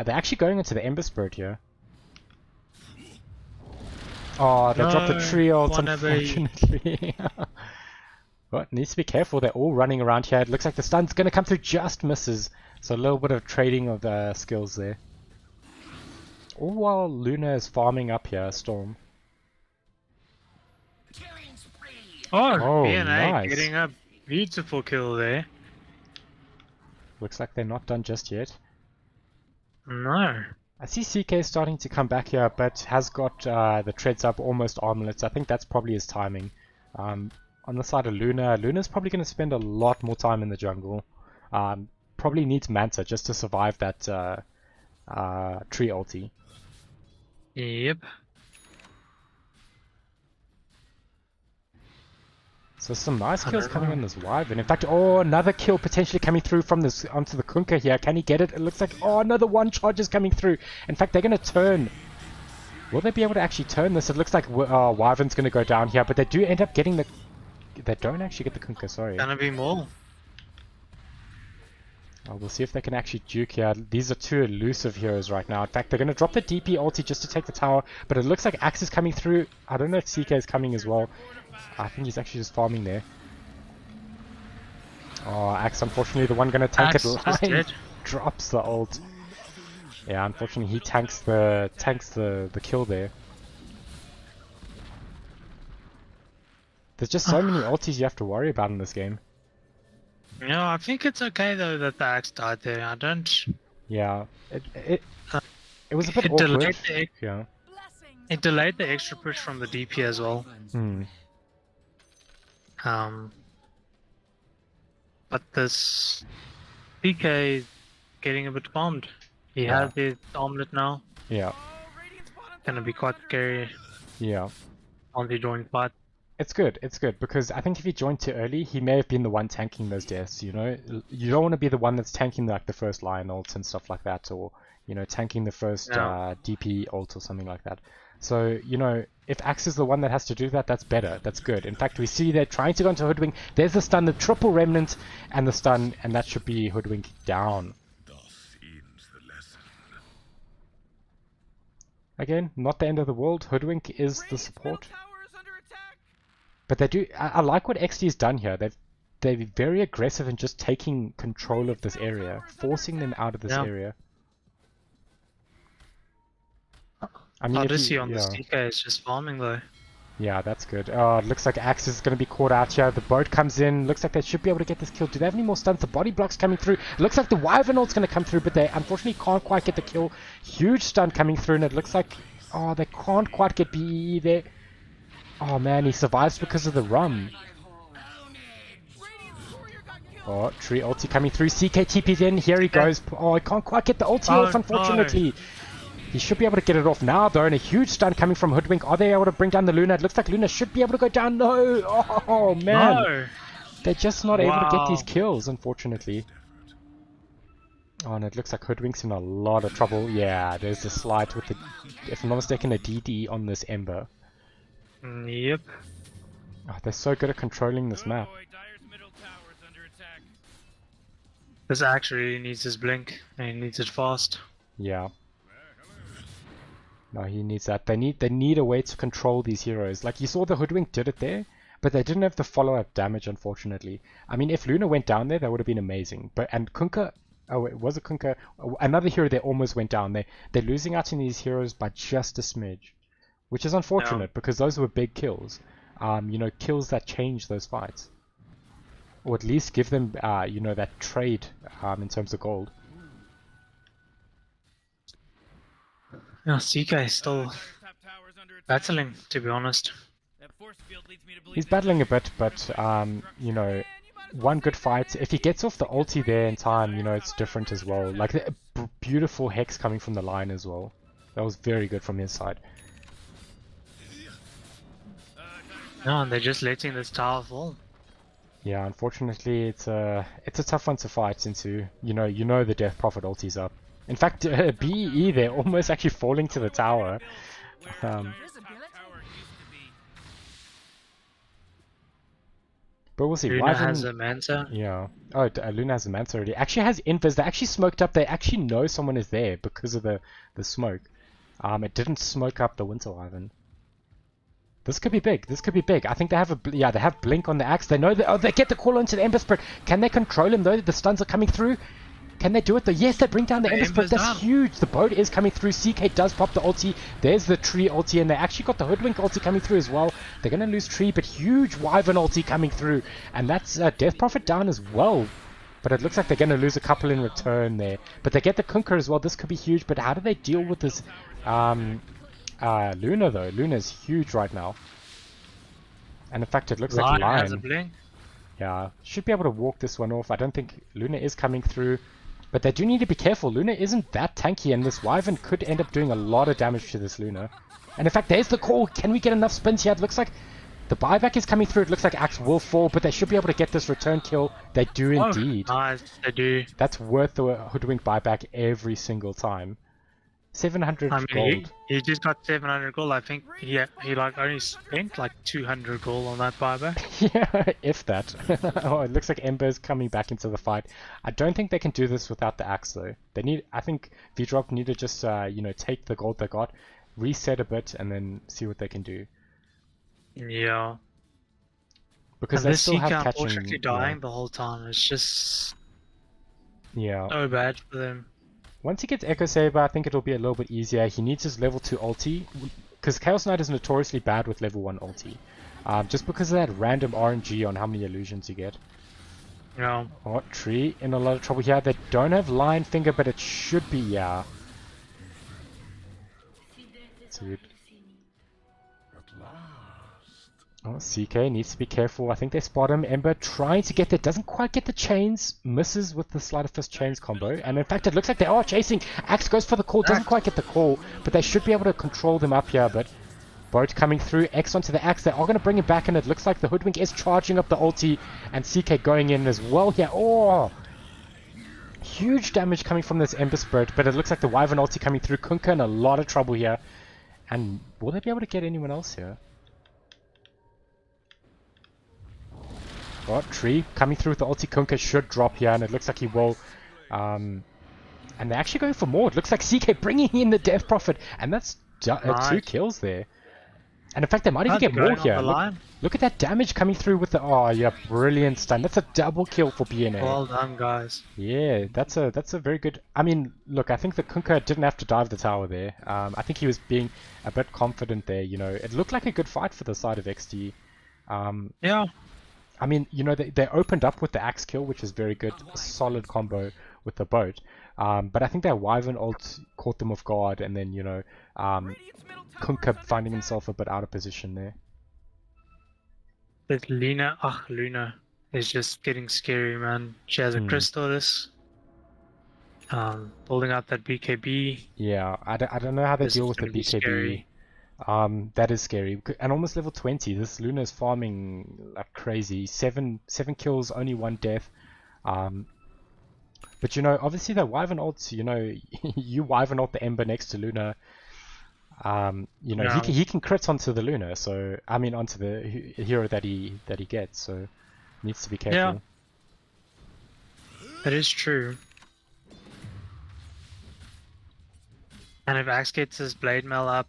They're actually going into the Ember Spirit here. Oh, they dropped the tree ult, unfortunately. But needs to be careful. They're all running around here. It looks like the stun's going to come through, just misses. So a little bit of trading of the skills there. All while Luna is farming up here, Storm. Oh, BNA nice. getting a beautiful kill there. Looks like they're not done just yet. No. I see CK starting to come back here, but has got the treads up, almost armlets. I think that's probably his timing. On the side of Luna, Luna's probably going to spend a lot more time in the jungle. Probably needs Manta just to survive that tree ulti. Yep. So some nice kills coming on this Wyvern. In fact, oh, another kill potentially coming through from this onto the Kunkka here. Can he get it? It looks like, oh, another one charge is coming through. In fact, they're going to turn. Will they be able to actually turn this? It looks like Wyvern's going to go down here, but they do end up getting the... They don't actually get the Kunkka, sorry. Gonna be more. We'll see if they can actually duke here. These are two elusive heroes right now. In fact, they're going to drop the DP ulti just to take the tower, but it looks like Axe is coming through. I don't know if CK is coming as well. I think he's actually just farming there. Oh, Axe, unfortunately, the one going to tank it live. Drops the ult. Yeah, unfortunately, he tanks the kill there. There's just so many ultis you have to worry about in this game. No, I think it's okay though that the Axe died there. I don't. Yeah, it was a bit It awkward. delayed Yeah. It delayed the extra push from the DP as well. Hmm. But this PK is getting a bit bombed. He has his omelet now. Yeah. Gonna be quite scary Yeah. on the joint fight. It's good because I think if he joined too early, he may have been the one tanking those deaths, you know? You don't want to be the one that's tanking like the first Lion ults and stuff like that, or, you know, tanking the first DP ult or something like that. So, you know, if Axe is the one that has to do that, that's better, that's good. In fact, we see they're trying to go into Hoodwink. There's the stun, the triple remnant, and the stun, and that should be Hoodwink down. Again, not the end of the world. Hoodwink is the support. But they do. I like what Exdee's done here. They're very aggressive in just taking control of this area, forcing them out of this area. I mean, Odyssey on the CK is just farming though. Yeah, that's good. It looks like Axe is going to be caught out here. The boat comes in. Looks like they should be able to get this kill. Do they have any more stuns? The body block's coming through. It looks like the Wyvern ult's going to come through, but they unfortunately can't quite get the kill. Huge stun coming through, and it looks like... Oh, they can't quite get BE there. Oh man, he survives because of the rum. Oh, tree ulti coming through. CK TP's in. Here he goes. Oh, he can't quite get the ulti off, unfortunately. No. He should be able to get it off now, though, and a huge stun coming from Hoodwink. Are they able to bring down the Luna? It looks like Luna should be able to go down. No! Oh, man. No. They're just not able to get these kills, unfortunately. Oh, and it looks like Hoodwink's in a lot of trouble. Yeah, there's a slide with the, if I'm not mistaken, a DD on this Ember. Yep. Oh, they're so good at controlling this map. This actually needs his blink, and he needs it fast. Yeah. No, he needs that. They need a way to control these heroes. Like, you saw the Hoodwink did it there, but they didn't have the follow-up damage, unfortunately. I mean, if Luna went down there, that would have been amazing. And Kunkka... Oh, it was a Kunkka. Another hero that almost went down. They're losing out on these heroes by just a smidge. Which is unfortunate, because those were big kills. You know, kills that change those fights. Or at least give them, you know, that trade in terms of gold. Yeah, CK is still Dyer's top tower's under attack. battling, to be honest. That force field leads me to believe He's that battling a Dyer's bit, but structure- you know, Man, you might as well one say good that fight. If he gets off the ulti there in time, you know, Dyer's it's top different tower as is under well. Like attack. the beautiful hex coming from the line as well. That was very good from his side. Dyer's top No, and they're tower just is under letting attack. this tower fall. Yeah, unfortunately, it's a tough one to fight into. You know the Death Prophet ulti's up. In fact, BE there almost actually falling to the tower. Where Um, Dyer's top tower used to be. But we'll see. Luna has Wyvern, a Manta. yeah. Oh, Luna has a Manta already. Actually has invis. They actually smoked up. They actually know someone is there because of the smoke. It didn't smoke up the Winter Wyvern. This could be big. This could be big. I think they have yeah, they have Blink on the axe. They know that. Oh, they get the call onto the Ember Spirit. Can they control him though? The stuns are coming through. Can they do it though? Yes, they bring down the Ember Spirit. Ember's That's down. huge. The boat is coming through. CK does pop the ulti. There's the tree ulti, and they actually got the Hoodwink ulti coming through as well. They're going to lose tree, but huge Wyvern ulti coming through. And that's Death Prophet down as well. But it looks like they're going to lose a couple in return there. But they get the Kunker as well. This could be huge. But how do they deal with this Luna though? Luna's huge right now. And in fact, it looks like Lion has a Lion. blink. Yeah, should be able to walk this one off. I don't think Luna is coming through. But they do need to be careful. Luna isn't that tanky, and this Wyvern could end up doing a lot of damage to this Luna. And in fact, there's the call. Can we get enough spins here? It looks like the buyback is coming through. It looks like Axe will fall, but they should be able to get this return kill. They do indeed. Oh, nice, they do. That's worth the Hoodwink buyback every single time. 700 I mean, gold. he just got 700 gold. I think he like only spent like 200 gold on that buyback. Yeah, if that. Oh, it looks like Ember's coming back into the fight. I don't think they can do this without the axe though. They need. I think Vdrxp need to just you know, take the gold they got, reset a bit, and then see what they can do. Yeah. Because And they this still have Seeker catching. unfortunately dying the whole time. It's just Yeah. so bad for them. Once he gets Echo Saber, I think it'll be a little bit easier. He needs his level 2 ulti, because Chaos Knight is notoriously bad with level 1 ulti. Just because of that random RNG on how many illusions you get. Yeah. Oh, Tree in a lot of trouble here. They don't have Lion Finger, but it should be, yeah. Dude. Oh, CK needs to be careful. I think they spot him. Ember trying to get there. Doesn't quite get the chains. Misses with the Sleight of Fist chains combo. And in fact, it looks like they are chasing. Axe goes for the call. Doesn't quite get the call. But they should be able to control them up here. But boat coming through. X onto the Axe. They are going to bring him back. And it looks like the Hoodwink is charging up the ulti. And CK going in as well here. Oh! Huge damage coming from this Ember Spirit. But it looks like the Wyvern ulti coming through. Kunka in a lot of trouble here. And will they be able to get anyone else here? Oh, Tree coming through with the ulti. Kunka should drop here, and it looks like he will. And they're actually going for more. It looks like CK bringing in the Death Prophet, and that's 2 Nice. kills there. And in fact, they might even How's get it more going on here. the Look, line? look at that damage coming through with the... Oh, yeah, brilliant stun. That's a double kill for BNA. Well done, guys. Yeah, that's a very good... I mean, look, I think the Kunka didn't have to dive the tower there. I think he was being a bit confident there, you know. It looked like a good fight for the side of Exdee. Yeah. I mean, you know, they opened up with the axe kill, which is very good, a solid combo with the boat. But I think that Wyvern ult caught them off guard, and then, you know, Kunka finding himself a bit out of position there. But Luna is just getting scary, man. She has a crystal this. Building out that BKB. Yeah, I don't know how they This deal is with the gonna be BKB. scary. That is scary. And almost level 20. This Luna is farming like crazy. 7 kills, only 1 death. But you know, obviously the Wyvern ults, you know, you Wyvern ult the Ember next to Luna. You know, Yeah. he can crit onto the Luna, so I mean onto the hero that he gets, so needs to be careful. Yeah. That is true. And if Axe gets his blade mail up,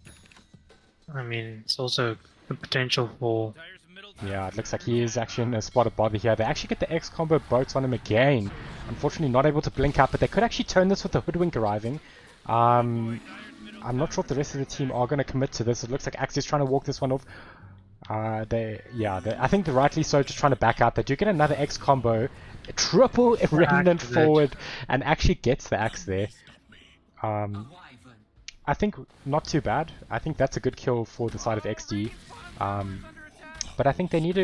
I mean, it's also the potential for... Yeah, it looks like he is actually in a spot of bother here. They actually get the X combo boats on him again. Unfortunately not able to blink out, but they could actually turn this with the Hoodwink arriving. I'm not sure if the rest of the team are going to commit to this. It looks like Axe is trying to walk this one off. I think they're rightly so, just trying to back out. They do get another X combo. A triple remnant Activate. forward, and actually gets the Axe there. I think not too bad. I think that's a good kill for the side of Exdee. But I think they need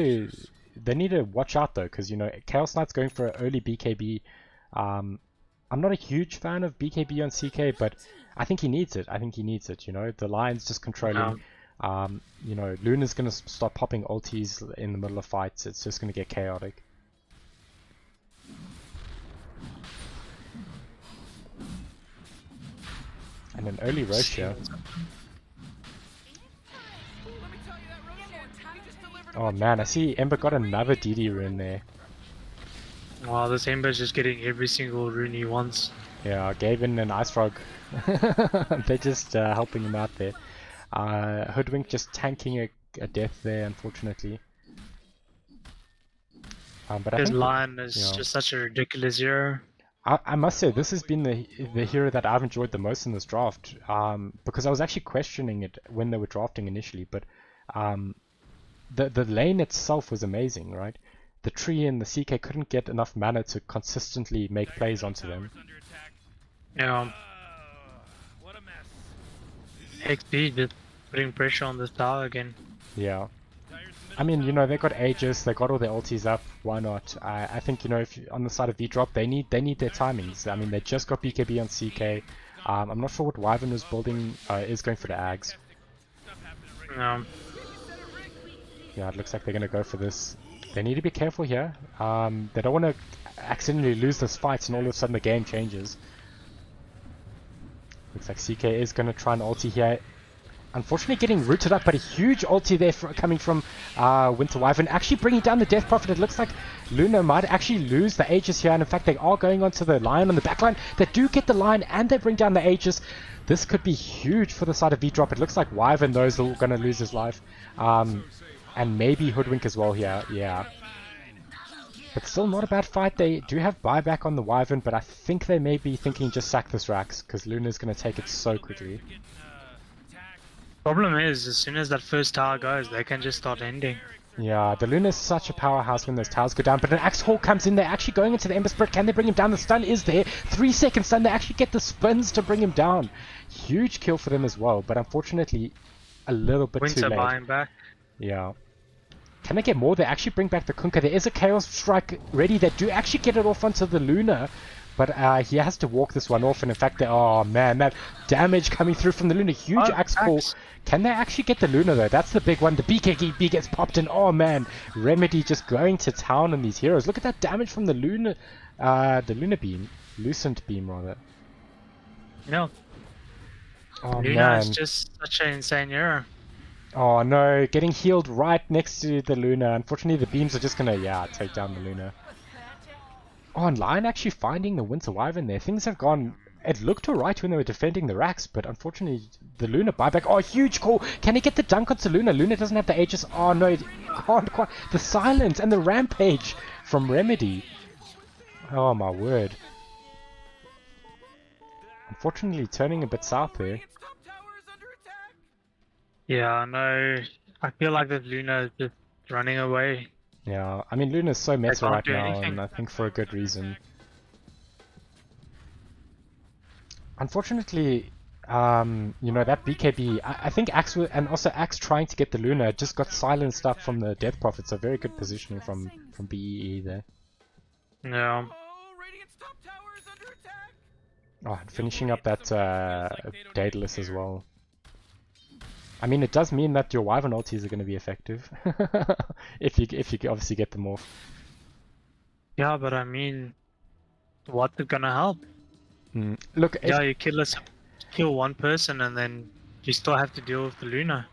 to watch out though, because you know Chaos Knight's going for an early BKB. I'm not a huge fan of BKB on CK, but I think he needs it. I think he needs it. You know, the Lion's just controlling. You know, Luna's gonna start popping ultis in the middle of fights. It's just gonna get chaotic. And an early Roche here. Oh man, I see Ember got another DD rune there. Wow, this Ember's just getting every single rune he wants. Yeah, Gavin and Ice Frog. They're just helping him out there. Hoodwink just tanking a death there, unfortunately. But I His think Lion is just such a ridiculous hero. I must say, this has been the hero that I've enjoyed the most in this draft, because I was actually questioning it when they were drafting initially, but the lane itself was amazing, right? The tree and the CK couldn't get enough mana to consistently make plays onto them. Yeah. What a mess. Exdee just putting pressure on this tower again. Yeah. I mean, you know, they got Aegis, they got all their ultis up, why not? I think, you know, if on the side of Vdrop, they need their timings. I mean, they just got BKB on CK. I'm not sure what Wyvern is building, is going for the Ags. Yeah, it looks like they're going to go for this. They need to be careful here. They don't want to accidentally lose this fight and all of a sudden the game changes. Looks like CK is going to try and ulti here. Unfortunately getting rooted up, but a huge ulti there coming from Winter Wyvern. Actually bringing down the Death Prophet. It looks like Luna might actually lose the Aegis here, and in fact they are going onto the Lion on the backline. They do get the Lion and they bring down the Aegis. This could be huge for the side of Vdrop. It looks like Wyvern knows they're going to lose his life. And maybe Hoodwink as well here, yeah. But still not a bad fight. They do have buyback on the Wyvern, but I think they may be thinking just sack this Rax, because Luna's going to take it so quickly. Problem is, as soon as that first tower goes, they can just start ending. Yeah, the Luna's such a powerhouse when those towers go down, but an Axe Hawk comes in, they're actually going into the Ember Spirit. Can they bring him down? The stun is there. 3 seconds stun, they actually get the spins to bring him down. Huge kill for them as well, but unfortunately a little bit Winter too late. buying back. Yeah. Can they get more? They actually bring back the Kunkka. There is a Chaos Strike ready. They do actually get it off onto the Luna, but he has to walk this one off, and in fact, oh man, that damage coming through from the Luna. Huge axe pull. Can they actually get the Luna though? That's the big one. The BKB gets popped in. Oh man, Remedy just going to town on these heroes. Look at that damage from the Luna beam. Lucent beam rather. No. Oh Luna man. is just such an insane hero. Oh no, getting healed right next to the Luna. Unfortunately the beams are just gonna, take down the Luna. Oh, and Lion actually finding the Winter Wyvern there. Things have gone... It looked alright when they were defending the Rax, but unfortunately the Luna buyback... Oh, huge call! Can he get the dunk onto Luna? Luna doesn't have the Aegis. Oh no, it can't quite... The silence and the rampage from Remedy. Oh my word. Unfortunately turning a bit south there. Yeah, I know. I feel like that Luna is just running away. Yeah, I mean Luna's so meta can't right do now, anything. and I think for a good reason. Unfortunately, you know, that BKB, I think Axe and also Axe trying to get the Luna just got silenced up from the Death Prophet, so very good positioning from BEE there. Yeah. Oh, and finishing up that Daedalus as well. I mean, it does mean that your Wyvern ultis are going to be effective if you obviously get them off. Yeah, but I mean, what's it gonna help? Look, Yeah, you kill one person and then you still have to deal with the Luna.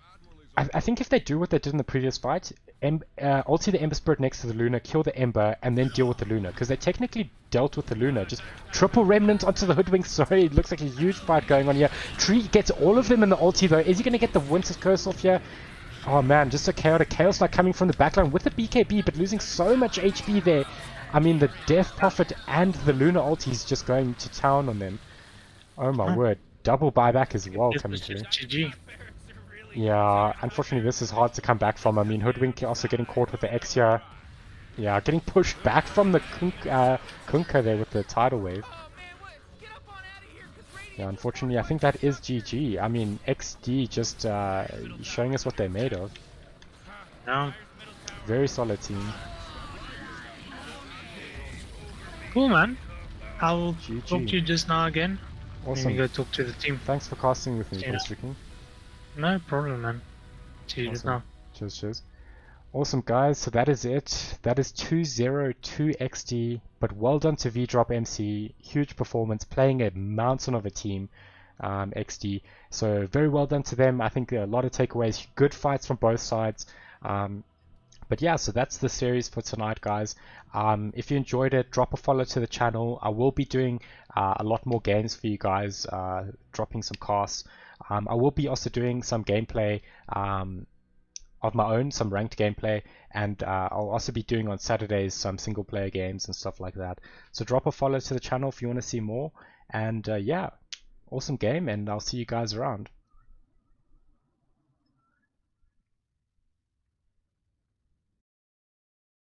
I think if they do what they did in the previous fight, ulti the Ember Spirit next to the Luna, kill the Ember, and then deal with the Luna, because they technically dealt with the Luna. Just triple Remnant onto the Hoodwink. Sorry, it looks like a huge fight going on here. Tree gets all of them in the ulti though. Is he going to get the Winter's Curse off here? Oh man, just a chaotic Chaos Knight coming from the backline with the BKB, but losing so much HP there. I mean, the Death Prophet and the Luna ultis just going to town on them. Oh my word. Double buyback as well coming through. GG. Yeah, unfortunately this is hard to come back from. I mean, Hoodwink also getting caught with the X here. Yeah, getting pushed back from the Kunkka there with the tidal wave. Yeah, unfortunately, I think that is GG. I mean, Exdee just showing us what they're made of. No. Very solid team. Cool, man. I'll GG. talk to you just now again. Let me Awesome. go talk to the team. Thanks for casting with me, Yeah. Vdrxp. No problem, man. See you just Awesome. now. Cheers, cheers. Awesome, guys. So that is it. That is 2-0 to Exdee. But well done to Vdrxp. Huge performance, playing a mountain of a team, Exdee. So very well done to them. I think a lot of takeaways. Good fights from both sides. But yeah, so that's the series for tonight, guys. If you enjoyed it, drop a follow to the channel. I will be doing a lot more games for you guys, dropping some casts. I will be also doing some gameplay of my own, some ranked gameplay, and I'll also be doing on Saturdays some single player games and stuff like that. So drop a follow to the channel if you want to see more. And yeah, awesome game, and I'll see you guys around.